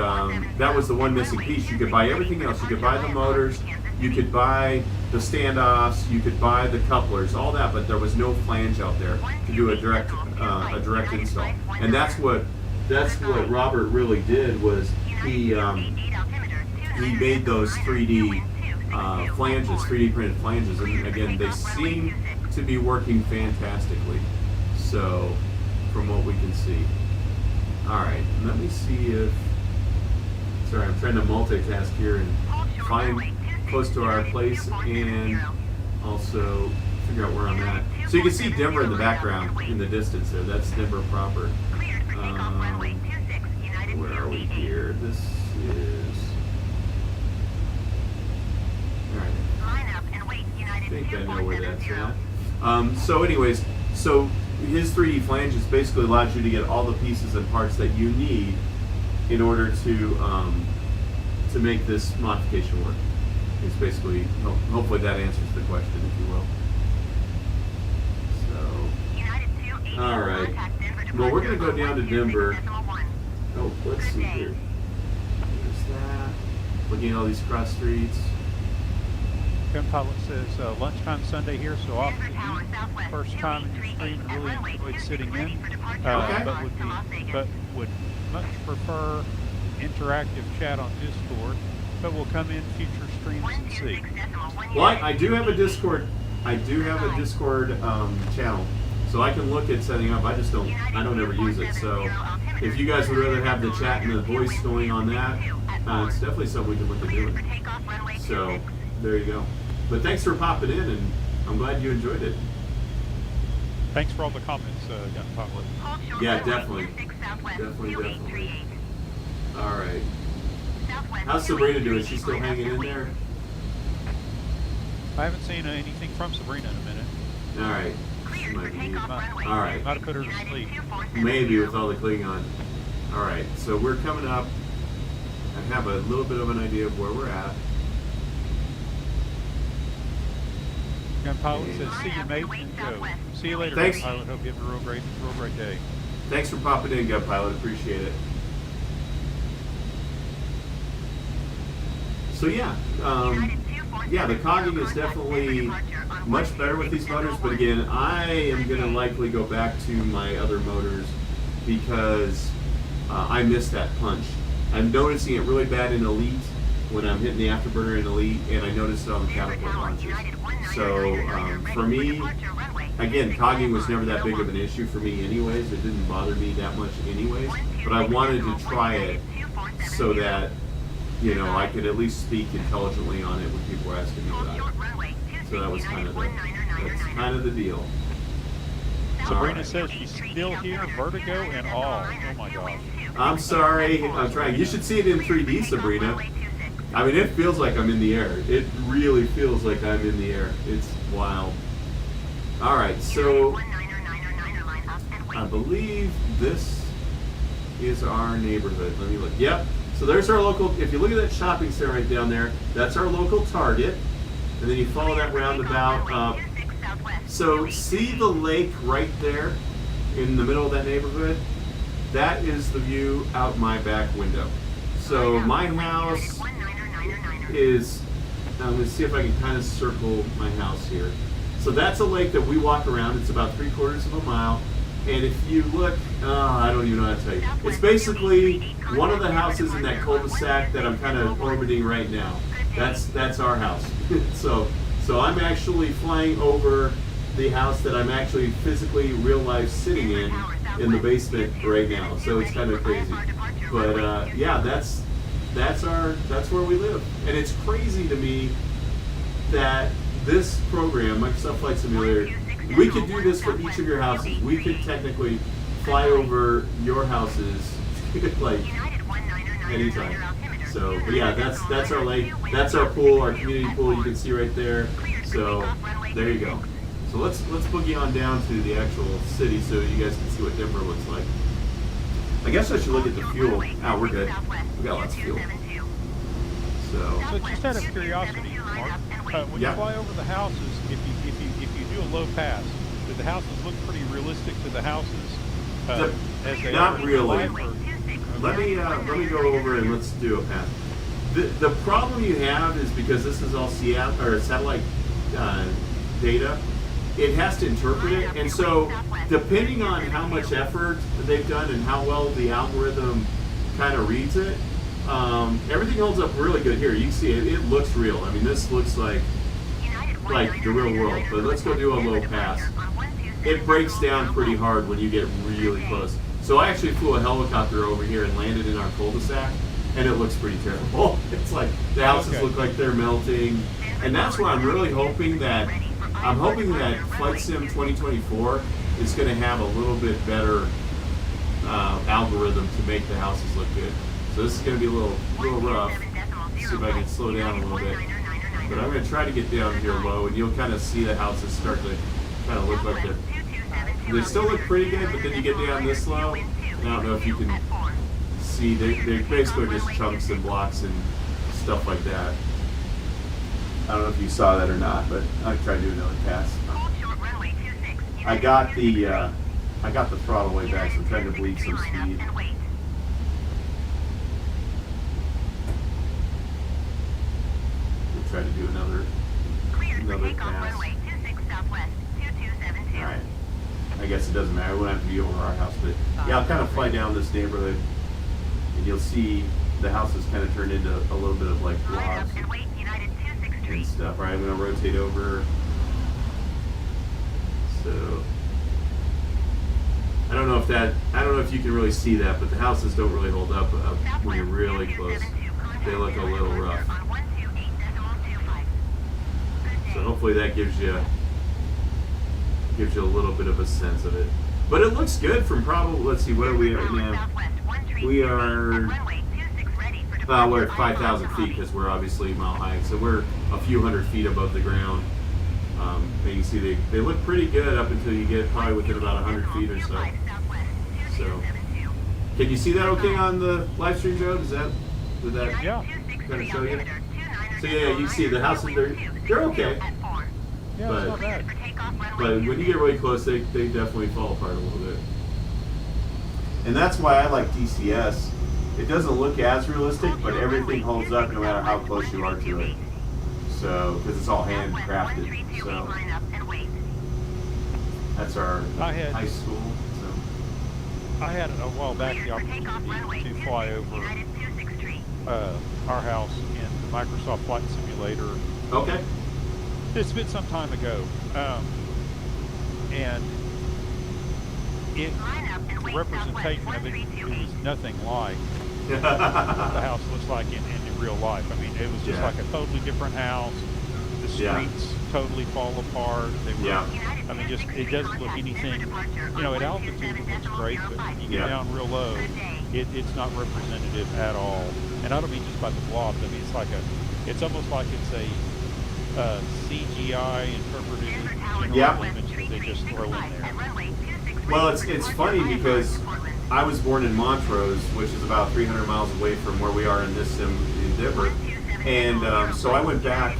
S1: that was the one missing piece. You could buy everything else. You could buy the motors, you could buy the standoffs, you could buy the couplers, all that, but there was no flange out there to do a direct install. And that's what Robert really did, was he made those 3D flanges, 3D printed flanges, and again, they seem to be working fantastically. So, from what we can see. All right, let me see if. Sorry, I'm trying to multitask here and find close to our place, and also figure out where I'm at. So you can see Denver in the background, in the distance there. That's Denver proper. Where are we here? This is. All right. I think I know where that's at. So anyways, so his 3D flanges basically allows you to get all the pieces and parts that you need in order to make this modification work. It's basically, hopefully that answers the question, if you will. So, all right. Well, we're going to go down to Denver. Oh, let's see here. There's that. Looking at all these cross streets.
S2: Gun Pilot says lunchtime Sunday here, so off to eat. First time in your stream, and really enjoyed sitting in. But would much prefer interactive chat on Discord, but will come in future streams and see.
S1: Well, I do have a Discord. I do have a Discord channel, so I can look at setting up. I don't ever use it. So if you guys would rather have the chat and the voice going on that, it's definitely something we can look at doing. So there you go. But thanks for popping in, and I'm glad you enjoyed it.
S2: Thanks for all the comments, Gun Pilot.
S1: Yeah, definitely. Definitely. All right. How's Sabrina doing? She's still hanging in there?
S2: I haven't seen anything from Sabrina in a minute.
S1: All right. she might be.
S2: Might
S1: All right.
S2: have put her to sleep.
S1: Maybe with all the Klingon. All right, so we're coming up. I have a little bit of an idea of where we're at.
S2: Gun pilot says, "See you, mate, and go." See you later,
S1: Thanks.
S2: Gun pilot. Hope you have a real great day.
S1: Thanks for popping in, Gun Pilot. Appreciate it. So yeah, the cogging is definitely much better with these motors. But again, I am going to likely go back to my other motors because I missed that punch. I'm noticing it really bad in Elite when I'm hitting the afterburner in Elite, and I noticed it on the catapult launches. So for me, again, cogging was never that big of an issue for me anyways. It didn't bother me that much anyways. But I wanted to try it so that, you know, I could at least speak intelligently on it when people were asking me about it. So that was kind of the deal.
S2: Sabrina says she's still here, vertigo and all. Oh my gosh.
S1: I'm sorry, I'm trying. You should see it in 3D, Sabrina. I mean, it feels like I'm in the air. It really feels like I'm in the air. It's wild. All right, so I believe this is our neighborhood. Let me look. Yep. So there's our local, if you look at that shopping center right down there, that's our local Target. And then you follow that roundabout up. So see the lake right there in the middle of that neighborhood? That is the view out my back window. So my house is, I'm going to see if I can kind of circle my house here. So that's a lake that we walk around. It's about 3/4 of a mile. And if you look, I don't even know how to tell you. It's basically one of the houses in that cul-de-sac that I'm kind of orbiting right now. That's our house. So I'm actually flying over the house that I'm actually physically real life sitting in the basement right now. So it's kind of crazy. But yeah, that's where we live. And it's crazy to me that this program, Microsoft Flight Simulator, we could do this for each of your houses. We could technically fly over your houses like anytime. So, but yeah, that's our lake. That's our pool, our community pool. You can see right there. So there you go. So let's boogie on down to the actual city so you guys can see what Denver looks like. I guess I should look at the fuel. Oh, we're good. We got lots of fuel. So
S2: just out of curiosity, Mark, when you fly over the houses, if you do a low pass, do the houses look pretty realistic to the houses as they
S1: not
S2: are
S1: really.
S2: in life,
S1: Let me go over and let's do a pass. The problem you have is because this is all satellite data, it has to interpret it, and so depending on how much effort they've done and how well the algorithm kind of reads it, everything holds up really good here. You can see it; it looks real. I mean, this looks like the real world. But let's go do a low pass. It breaks down pretty hard when you get really close. So I actually flew a helicopter over here and landed in our cul-de-sac, and it looks pretty terrible. It's like the houses look like they're melting, and that's where I'm really hoping that Flight Sim 2024 is going to have a little bit better algorithm to make the houses look good. So this is going to be a little rough. Let's see if I can slow down a little bit. But I'm going to try to get down here low, and you'll kind of see the houses start to kind of look like they still look pretty good, but then you get down this low, and I don't know if you can see, they're basically just chunks and blocks and stuff like that. I don't know if you saw that or not, but I tried to do another pass. I got the throttle way back, so I'm trying to bleed some speed. We'll try to do another pass. Alright. I guess it doesn't matter. We won't have to be over our house, but yeah, I'll kind of fly down this neighborhood, and you'll see the houses kind of turn into a little bit of like blobs and stuff. All right, I'm going to rotate over. So I don't know if you can really see that, but the houses don't really hold up when you're really close. They look a little rough. So hopefully that gives you a little bit of a sense of it. But it looks good from probably, let's see, what are we at now? We're at 5,000 feet because we're obviously mile high, so we're a few hundred feet above the ground. And you can see they look pretty good up until you get probably within about 100 feet or so. So, can you see that okay on the live stream, Joe? Did that
S2: Yeah.
S1: kind of show you? So yeah, you see the houses, they're okay.
S2: Yeah,
S1: But-
S2: it's not bad.
S1: But when you get really close, they definitely fall apart a little bit. And that's why I like DCS. It doesn't look as realistic, but everything holds up no matter how close you are to it. So, because it's all handcrafted. So, that's our high school. So,
S2: I had a while back the opportunity to fly over our house in the Microsoft Flight Simulator.
S1: okay.
S2: It's been some time ago, and the representation of it was nothing like what the house looks like in real life. I mean, it was just
S1: Yeah.
S2: like a totally different house. The streets totally fall apart. They were,
S1: Yeah.
S2: I mean, just it doesn't look anything. You know, at altitude it looks great, but when you get down real low, it's not representative at all. And I don't mean just by the blobs. I mean, it's almost like it's a CGI interpreted general image that they just throw in there.
S1: Well, it's funny because I was born in Montrose, which is about 300 miles away from where we are in this sim in Denver. And so I went back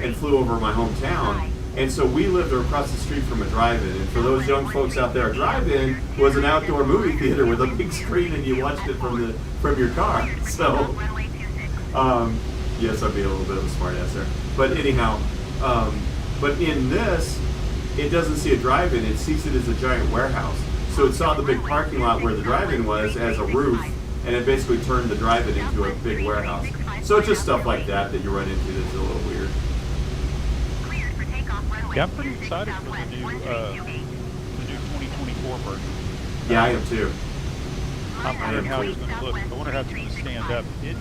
S1: and flew over my hometown. And so we lived across the street from a drive-in. And for those young folks out there, a drive-in was an outdoor movie theater with a big screen and you watched it from your car. So, yes, I'd be a little bit of a smart ass there. But anyhow, but in this, it doesn't see a drive-in, it sees it as a giant warehouse. So it saw the big parking lot where the drive-in was as a roof, and it basically turned the drive-in into a big warehouse. So it's just stuff like that you run into that's a little weird.
S2: Yeah, I'm pretty excited for the new 2024 version.
S1: Yeah, I am too.
S2: I'm wondering how it's going to look. I wonder how it's going to stand up. You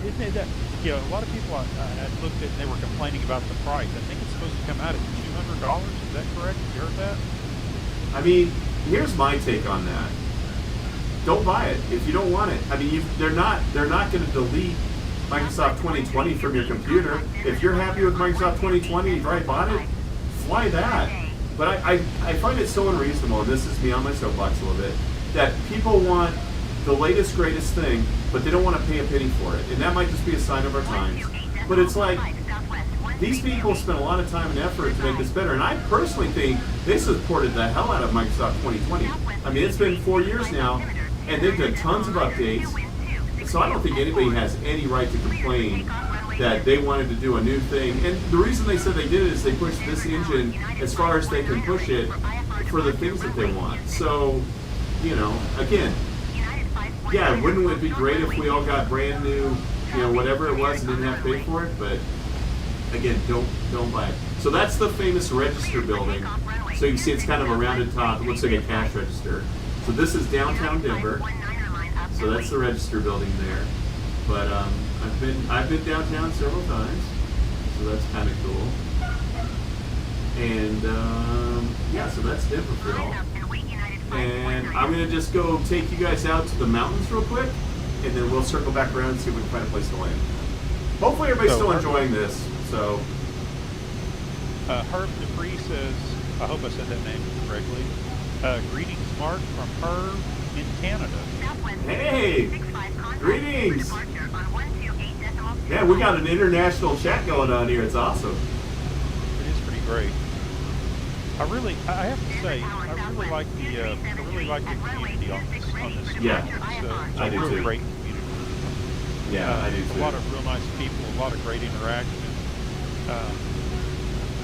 S2: know, a lot of people I looked at and they were complaining about the price. I think it's supposed to come out at $200. Is that correct? You heard that?
S1: I mean, here's my take on that. Don't buy it if you don't want it. I mean, they're not going to delete Microsoft 2020 from your computer. If you're happy with Microsoft 2020, you've already bought it, fly that. But I find it so unreasonable, and this is me on my soapbox a little bit, that people want the latest, greatest thing, but they don't want to pay a penny for it. And that might just be a sign of our times. But it's like, these people spent a lot of time and effort to make this better. And I personally think they supported the hell out of Microsoft 2020. I mean, it's been 4 years now, and they've done tons of updates. So I don't think anybody has any right to complain that they wanted to do a new thing. And the reason they said they did it is they pushed this engine as far as they can push it for the things that they want. So, you know, again, yeah, wouldn't it be great if we all got brand new, you know, whatever it was and didn't have to pay for it? But again, don't buy it. So that's the famous register building. So you can see it's kind of a rounded top. It looks like a cash register. So this is downtown Denver. So that's the register building there. But I've been downtown several times. So that's kind of cool. And yeah, so that's Denver for y'all. And I'm gonna just go take you guys out to the mountains real quick, and then we'll circle back around and see if we can find a place to land. Hopefully everybody's still enjoying this. So
S2: Herb Dupree says, I hope I said that name correctly. Greetings, Mark, from Herb in Canada.
S1: Hey, greetings. Yeah, we got an international chat going on here. It's awesome.
S2: It is pretty great. I have to say, I really like the community on this.
S1: Yeah,
S2: it's
S1: I
S2: a
S1: do
S2: real
S1: too.
S2: great community.
S1: Yeah, I do too.
S2: A lot of real nice people, a lot of great interaction.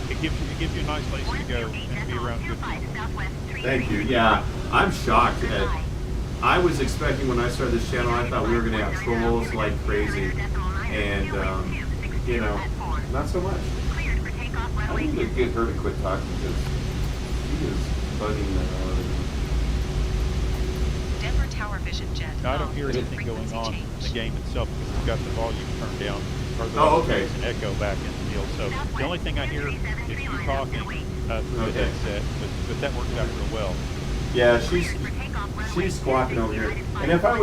S2: It gives you a nice place to go and be around good people.
S1: Thank you. Yeah, I'm shocked at. I was expecting when I started this channel, I thought we were going to have trolls like crazy, and you know, not so much. I need to get her to quit talking because she is bugging the hell out of me.
S4: Denver Tower Vision Jet.
S2: Now, I don't hear anything going on in the game itself because we've got the volume turned down. Or
S1: Okay.
S2: There's an echo back in the deal. So the only thing I hear is you talking through the headset, but that worked out real well.
S1: Yeah, she's squawking over here. And if I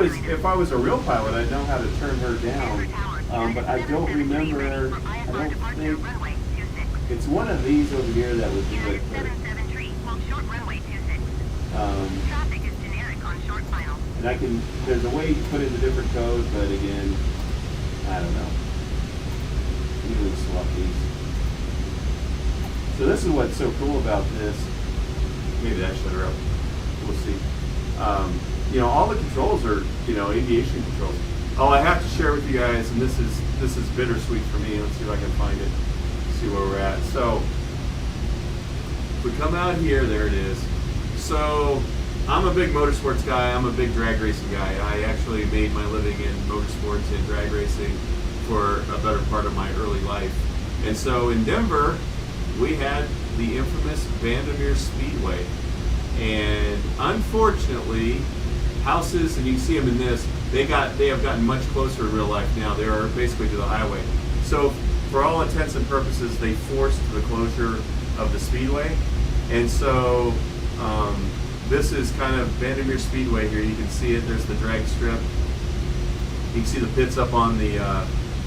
S1: was a real pilot, I'd know how to turn her down. But I don't remember. I don't think. It's one of these over here that would be good for.
S3: Traffic is generic on short final.
S1: And I can, there's a way you put in the different codes, but again, I don't know. You would swap these. So this is what's so cool about this. Maybe that shut her up. We'll see. You know, all the controls are, you know, aviation controls. Oh, I have to share with you guys, and this is bittersweet for me. Let's see if I can find it. See where we're at. So if we come out here, there it is. So I'm a big motorsports guy. I'm a big drag racing guy. I actually made my living in motorsports and drag racing for a better part of my early life. And so in Denver, we had the infamous Vandermeer Speedway. And unfortunately, houses, and you can see them in this, they have gotten much closer in real life now. They are basically to the highway. So for all intents and purposes, they forced the closure of the speedway. And so this is kind of Vandermeer Speedway here. You can see it. There's the drag strip. You can see the pits up on the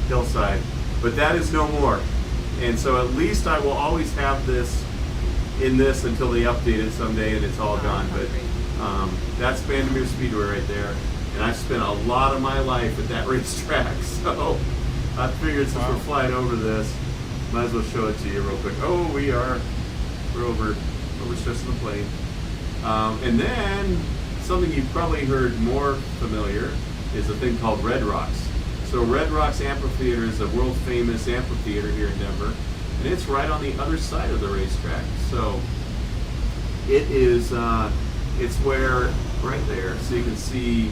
S1: hillside. But that is no more. And so at least I will always have this in this until they update it someday and it's all gone. But that's Vandermeer Speedway right there. And I've spent a lot of my life at that racetrack. So I figured since we're flying over this, might as well show it to you real quick. Oh, we're over stressing the plane. And then something you've probably heard more familiar is a thing called Red Rocks. So Red Rocks Amphitheater is a world famous amphitheater here in Denver, and it's right on the other side of the racetrack. So it is, it's where, right there, so you can see,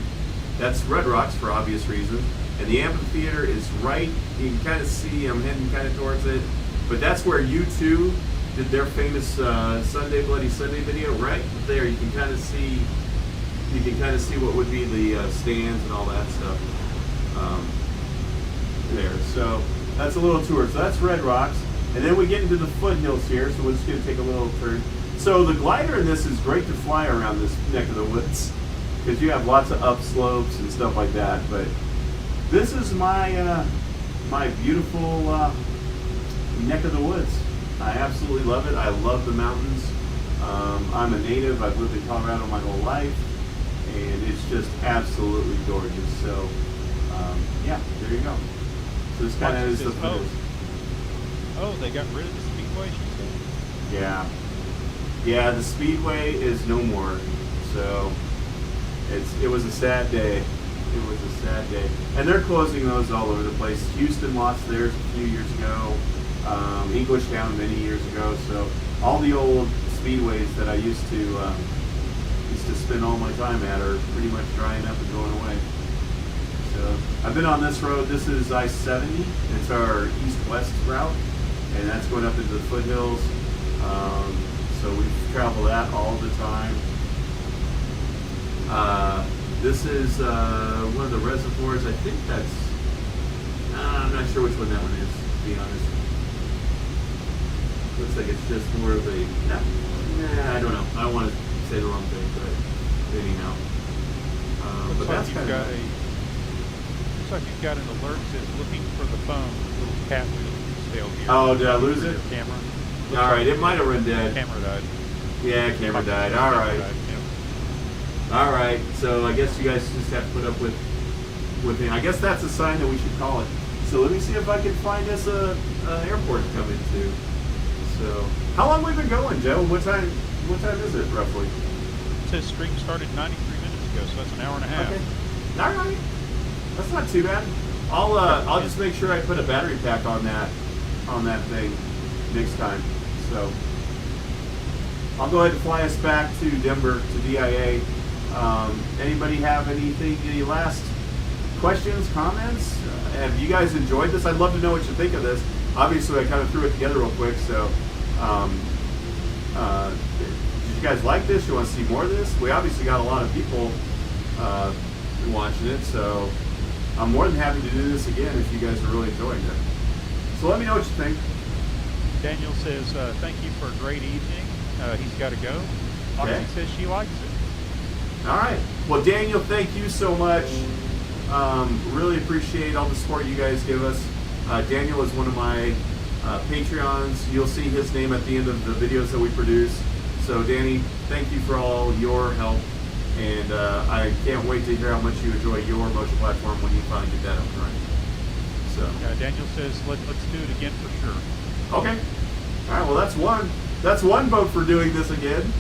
S1: that's Red Rocks for obvious reasons, and the amphitheater is right, you can kind of see, I'm heading kind of towards it, but that's where U2 did their famous Sunday Bloody Sunday video. Right there, you can kind of see what would be the stands and all that stuff there. So that's a little tour. So that's Red Rocks, and then we get into the foothills here. So we're just going to take a little turn. So the glider in this is great to fly around this neck of the woods because you have lots of upslopes and stuff like that. But this is my my beautiful neck of the woods. I absolutely love it. I love the mountains. I'm a native. I've lived in Colorado my whole life, and it's just absolutely gorgeous. So, yeah, there you go. So this kind of is the footage.
S2: Oh, they got rid of the speedway, she said?
S1: Yeah. Yeah, the speedway is no more. So, it was a sad day. It was a sad day. And they're closing those all over the place. Houston lost theirs a few years ago. Englishtown many years ago. So all the old speedways that I used to spend all my time at are pretty much drying up and going away. So I've been on this road. This is I-70. It's our east-west route, and that's going up into the foothills. So we travel that all the time. This is one of the reservoirs. I think that's. I'm not sure which one that one is, to be honest. Looks like it's just more of a, I don't know. I don't want to say the wrong thing, but anyhow. But
S2: Looks
S1: that's
S2: like
S1: kind of.
S2: looks like you've got an alert that says looking for the phone. Little cat tail here.
S1: Oh, did I lose it?
S2: Your camera.
S1: All right, it might have run dead.
S2: Camera died.
S1: Yeah, camera died. All right. All right. So I guess you guys just have to put up with me. I guess that's a sign that we should call it. So let me see if I can find us a airport to come into. So, how long have we been going, Joe? What time is it, roughly?
S2: It says stream started 93 minutes ago, so that's an hour and a half.
S1: Okay. All right. That's not too bad. I'll just make sure I put a battery pack on that thing next time. So, I'll go ahead and fly us back to Denver, to DIA. Anybody have anything, any last questions, comments? Have you guys enjoyed this? I'd love to know what you think of this. Obviously, I kind of threw it together real quick, so did you guys like this? You want to see more of this? We obviously got a lot of people watching it, so I'm more than happy to do this again if you guys are really enjoying it. So let me know what you think.
S2: Daniel says, thank you for a great evening. He's got to go. Foxy says she likes it.
S1: All right. Well, Daniel, thank you so much. Really appreciate all the support you guys give us. Daniel is one of my Patreons, you'll see his name at the end of the videos that we produce. So Danny, thank you for all your help, and I can't wait to hear how much you enjoy your motion platform when you finally get that up and running. So
S2: Daniel says let's do it again for sure.
S1: okay, all right. Well, that's one vote for doing this again.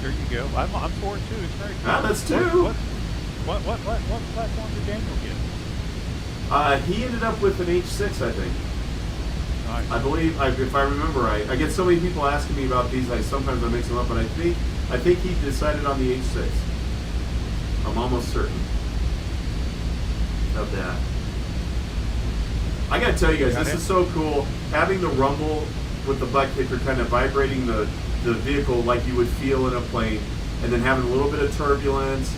S2: There you go. I'm for it too. It's very cool.
S1: Ah, that's two.
S2: What platform did Daniel get?
S1: He ended up with an H6, I think.
S2: Nice.
S1: I believe, if I remember right. I get so many people asking me about these. Sometimes I mix them up, but I think he decided on the H6. I'm almost certain of that. I gotta tell you guys, this is so cool. Having the rumble with the butt kicker kind of vibrating the vehicle like you would feel in a plane, and then having a little bit of turbulence.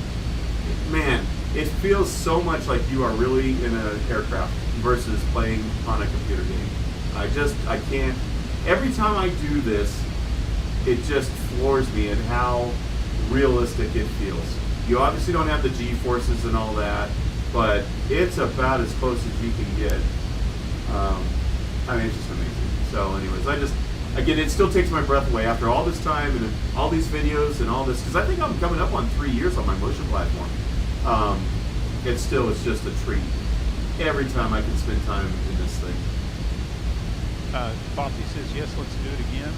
S1: Man, it feels so much like you are really in an aircraft versus playing on a computer game. I can't. Every time I do this, it just floors me at how realistic it feels. You obviously don't have the G-forces and all that, but it's about as close as you can get. I mean, it's just amazing. So anyways, again, it still takes my breath away after all this time and all these videos and all this, because I think I'm coming up on 3 years on my motion platform. It's just a treat every time I can spend time in this thing.
S2: Fonzie says yes, let's do it again.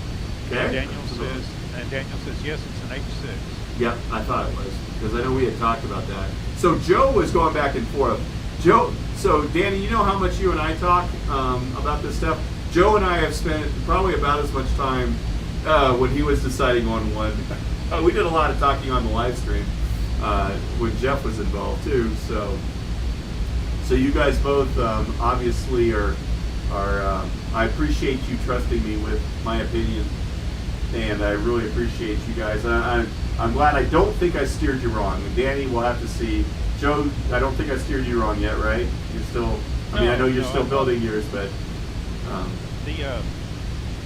S1: Okay.
S2: Daniel says yes, it's an H6.
S1: Yeah, I thought it was, because I know we had talked about that. So Joe was going back and forth. So Danny, you know how much you and I talk about this stuff? Joe and I have spent probably about as much time when he was deciding on one. We did a lot of talking on the live stream when Jeff was involved too. So you guys both obviously are I appreciate you trusting me with my opinion, and I really appreciate you guys. I'm glad. I don't think I steered you wrong. And Danny, we'll have to see. Joe, I don't think I steered you wrong yet, right? You're still. I know you're still building yours, but.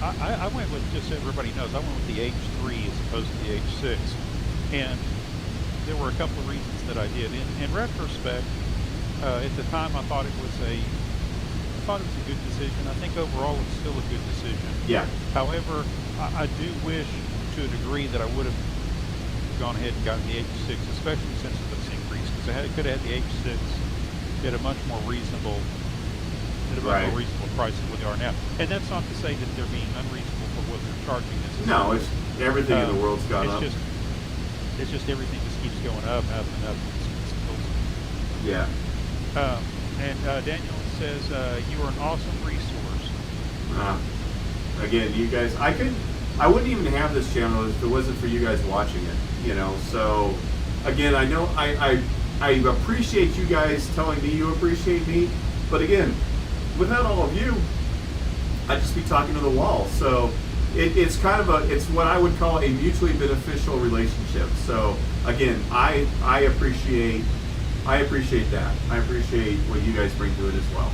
S2: I went with, just so everybody knows, I went with the H3 as opposed to the H6, and there were a couple of reasons that I did. In retrospect, at the time I thought it was a good decision. I think overall it's still a good decision.
S1: Yeah.
S2: However, I do wish to a degree that I would have gone ahead and gotten the H6, especially since of its increase, because I could have had the H6 at a much more reasonable price than what they are now. And that's not to say that they're being unreasonable for what they're charging us.
S1: No, it's everything in the world's gone up.
S2: It's just everything just keeps going up and up and up.
S1: Yeah.
S2: And Daniel says you are an awesome resource.
S1: Again, you guys, I wouldn't even have this channel if it wasn't for you guys watching it. So again, I know I appreciate you guys telling me you appreciate me, but again, without all of you, I'd just be talking to the wall. So it's kind of it's what I would call a mutually beneficial relationship. So again, I appreciate that. I appreciate what you guys bring to it as well.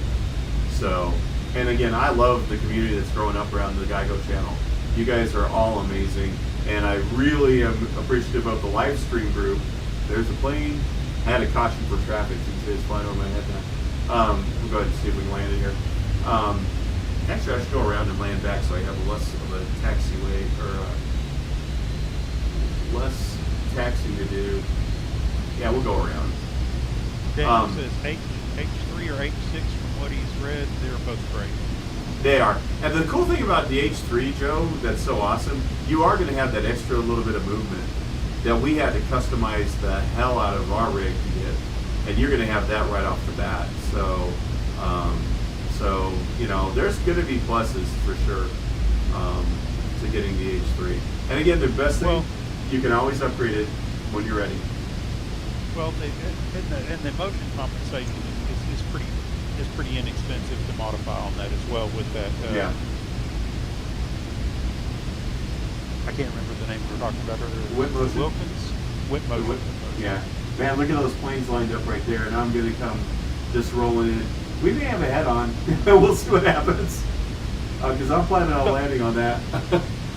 S1: So, and again, I love the community that's growing up around the GeiGo channel. You guys are all amazing, and I really am appreciative of the live stream group. There's a plane. I had a caution for traffic since it's flying over my head now. We'll go ahead and see if we can land it here. Actually, I should go around and land back so I have less of a taxiway, or less taxing to do. Yeah, we'll go around.
S2: Daniel says H3 or H6 from what he's read, they're both great.
S1: They are. And the cool thing about the H3, Joe, that's so awesome, you are going to have that extra little bit of movement that we had to customize the hell out of our rig to get. And you're going to have that right off the bat. So there's going to be pluses for sure to getting the H3. And again, the best thing, you can always upgrade it when you're ready.
S2: Well, and the motion compensation is pretty inexpensive to modify on that as well. With that,
S1: yeah.
S2: I can't remember the name we were talking about earlier.
S1: Whip motion. Yeah. Man, look at those planes lined up right there, and I'm going to come just rolling in. We may have a head-on. We'll see what happens. Because I'm planning on landing on that.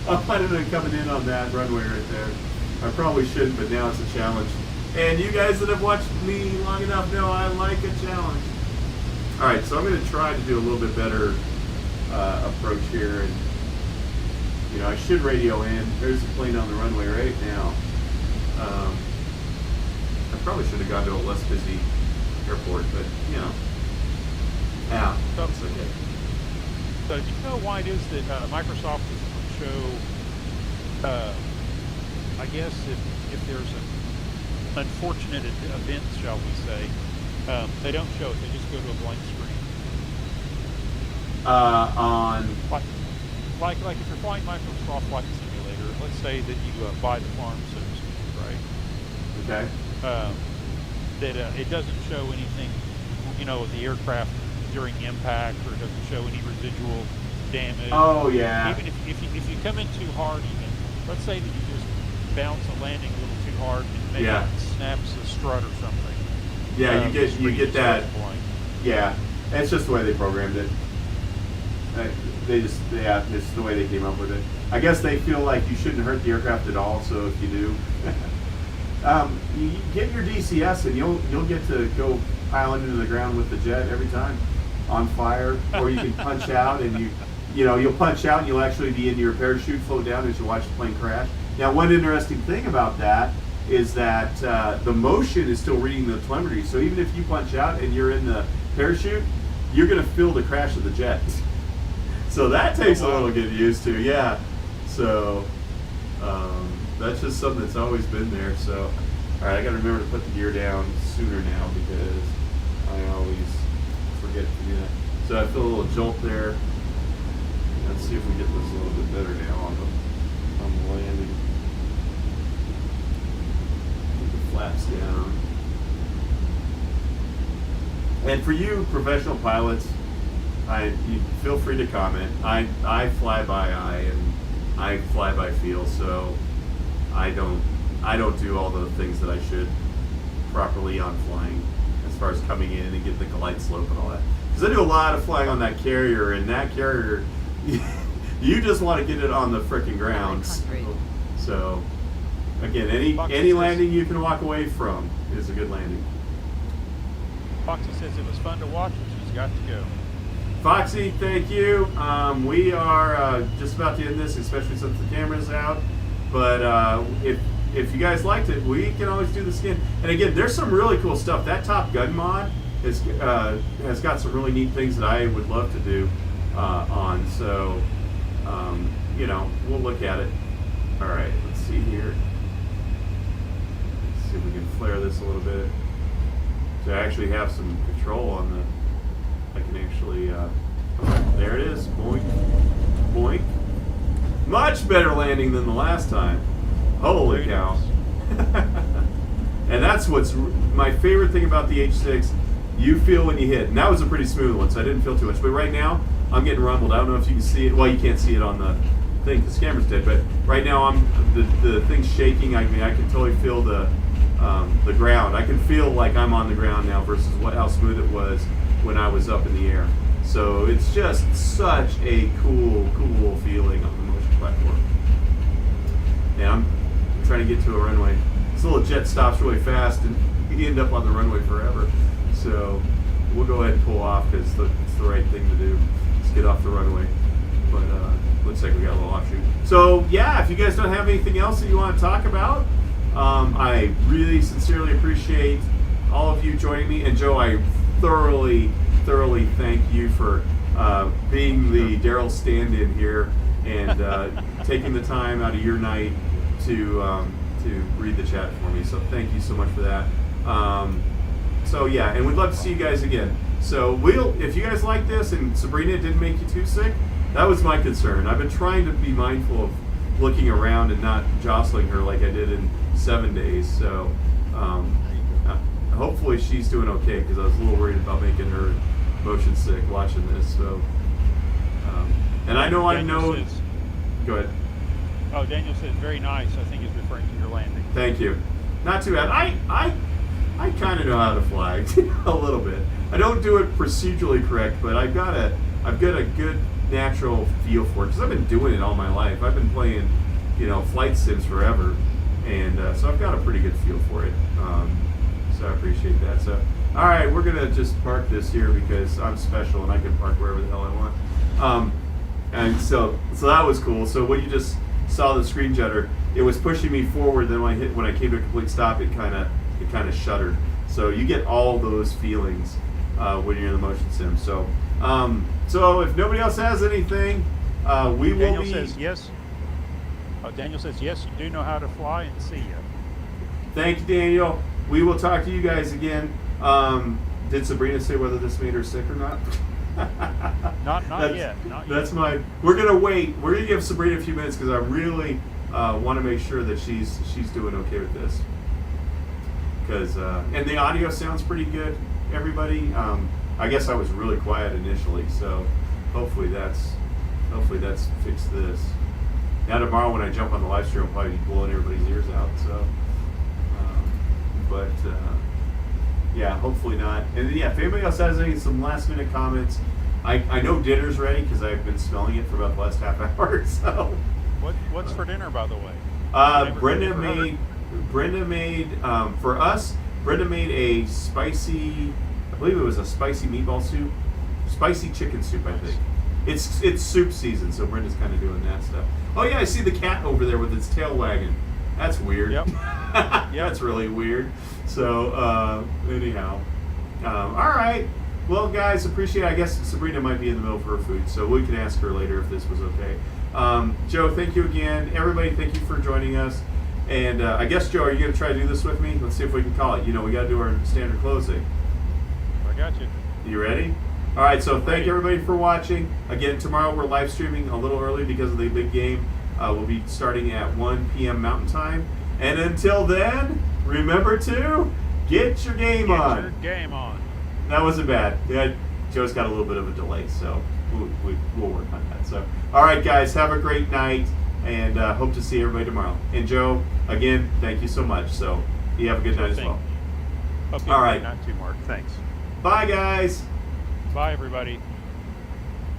S1: I'm planning on coming in on that runway right there. I probably shouldn't, but now it's a challenge. And you guys that have watched me long enough know I like a challenge. All right, so I'm going to try to do a little bit better approach here, and you know I should radio in. There's a plane on the runway right now. I probably should have gone to a less busy airport, but you know, yeah, it's okay.
S2: So do you know why it is that Microsoft doesn't show, I guess if there's an unfortunate event, shall we say, they don't show it, they just go to a blank screen.
S1: On
S2: Like if you're flying Microsoft Flight Simulator, let's say that you buy the farm, so to speak, right?
S1: okay.
S2: That it doesn't show anything, you know, of the aircraft during impact, or it doesn't show any residual damage.
S1: Oh yeah.
S2: Even if you come in too hard, even let's say that you just bounce a landing a little too hard and maybe
S1: Yeah.
S2: it snaps a strut or something.
S1: Yeah,
S2: the
S1: you
S2: screen
S1: get
S2: just
S1: that.
S2: goes blank.
S1: Yeah, it's just the way they programmed it. It's the way they came up with it. I guess they feel like you shouldn't hurt the aircraft at all, so if you do, you get your DCS and you'll get to go piling into the ground with the jet every time on fire, or you can punch out and you'll punch out and you'll actually be in your parachute, float down as you watch the plane crash. Now, one interesting thing about that is that the motion is still reading the telemetry, so even if you punch out and you're in the parachute, you're going to feel the crash of the jet. So that takes a little getting used to, yeah. So that's just something that's always been there. So, all right, I got to remember to put the gear down sooner now because I always forget to do that. So I feel a little jolt there. Let's see if we get this a little bit better now on the landing. Put the flaps down. And for you professional pilots, you feel free to comment. I fly by eye and I fly by feel, so I don't do all the things that I should properly on flying as far as coming in and getting the glide slope and all that. Because I do a lot of flying on that carrier, and that carrier, you just want to get it on the frickin' ground. So again, any landing you can walk away from is a good landing.
S2: Foxy says it was fun to watch, and she's got to go.
S1: Foxy, thank you. We are just about to end this, especially since the camera's out. But if you guys liked it, we can always do this again. And again, there's some really cool stuff. That Top Gun mod has got some really neat things that I would love to do on. So, you know, we'll look at it. All right, let's see here. Let's see if we can flare this a little bit to actually have some control on the. I can actually, there it is, boink, boink. Much better landing than the last time. Holy cow. And that's what's my favorite thing about the H6. You feel when you hit, and that was a pretty smooth one, so I didn't feel too much. But right now, I'm getting rumbled. I don't know if you can see it. Well, you can't see it on the thing because the camera's dead, but right now the thing's shaking. I mean, I can totally feel the ground. I can feel like I'm on the ground now versus how smooth it was when I was up in the air. So it's just such a cool feeling on the motion platform. And I'm trying to get to a runway. This little jet stops really fast and you end up on the runway forever. So we'll go ahead and pull off because it's the right thing to do. Just get off the runway. But looks like we got a little offshoot. So yeah, if you guys don't have anything else that you want to talk about, I really sincerely appreciate all of you joining me. And Joe, I thoroughly thank you for being the Daryl stand-in here and taking the time out of your night to read the chat for me. So thank you so much for that. So yeah, and we'd love to see you guys again. So if you guys like this and Sabrina didn't make you too sick, that was my concern. I've been trying to be mindful of looking around and not jostling her like I did in 7 days. So hopefully she's doing okay because I was a little worried about making her motion sick watching this. So, and I know go ahead.
S2: Oh, Daniel said very nice. I think he's referring to your landing.
S1: Thank you. Not too bad. I kind of know how to fly a little bit. I don't do it procedurally correct, but I've got a good natural feel for it because I've been doing it all my life. I've been playing, flight sims forever, and so I've got a pretty good feel for it. So I appreciate that. So, all right, we're gonna just park this here because I'm special and I can park wherever the hell I want. And so that was cool. So when you just saw the screen judder, it was pushing me forward. Then when I came to a complete stop, it kind of shuddered. So you get all those feelings when you're in the motion sim. So so if nobody else has anything, we will
S2: Daniel
S1: be.
S2: says yes. Daniel says yes. You do know how to fly, and see you.
S1: Thank you, Daniel. We will talk to you guys again. Did Sabrina say whether this made her sick or not?
S2: Not yet.
S1: That's my. We're gonna wait. We're gonna give Sabrina a few minutes because I really want to make sure that she's doing okay with this. Because and the audio sounds pretty good. Everybody. I guess I was really quiet initially, so hopefully that's fixed this. Now tomorrow when I jump on the live stream, I'll probably be blowing everybody's ears out. So, yeah, hopefully not. And yeah, if anybody else has some last minute comments, I know dinner's ready because I've been smelling it for about the last half hour. So,
S2: what's for dinner, by the way?
S1: Brenda made for us. Brenda made a spicy. I believe it was a spicy meatball soup, spicy chicken soup. I think it's soup season, so Brenda's kind of doing that stuff. Oh yeah, I see the cat over there with its tail wagging. That's weird.
S2: Yep.
S1: That's really weird. So anyhow, all right. Well, guys, appreciate it. I guess Sabrina might be in the middle of her food, so we can ask her later if this was okay. Joe, thank you again. Everybody, thank you for joining us. And I guess, Joe, are you going to try to do this with me? Let's see if we can call it. You know, we got to do our standard closing.
S2: I got you.
S1: You ready? All right, so thank everybody for watching. Again, tomorrow we're live streaming a little early because of the big game. We'll be starting at 1 p.m. Mountain Time. And until then, remember to get your game on.
S2: Get your game on.
S1: That wasn't bad. Yeah, Joe's got a little bit of a delay, so we'll work on that. So, all right, guys, have a great night, and hope to see everybody tomorrow. And Joe, again, thank you so much. So you have a good night as well.
S2: Hope you
S1: all right.
S2: Not too, Mark. Thanks.
S1: Bye, guys.
S2: Bye, everybody.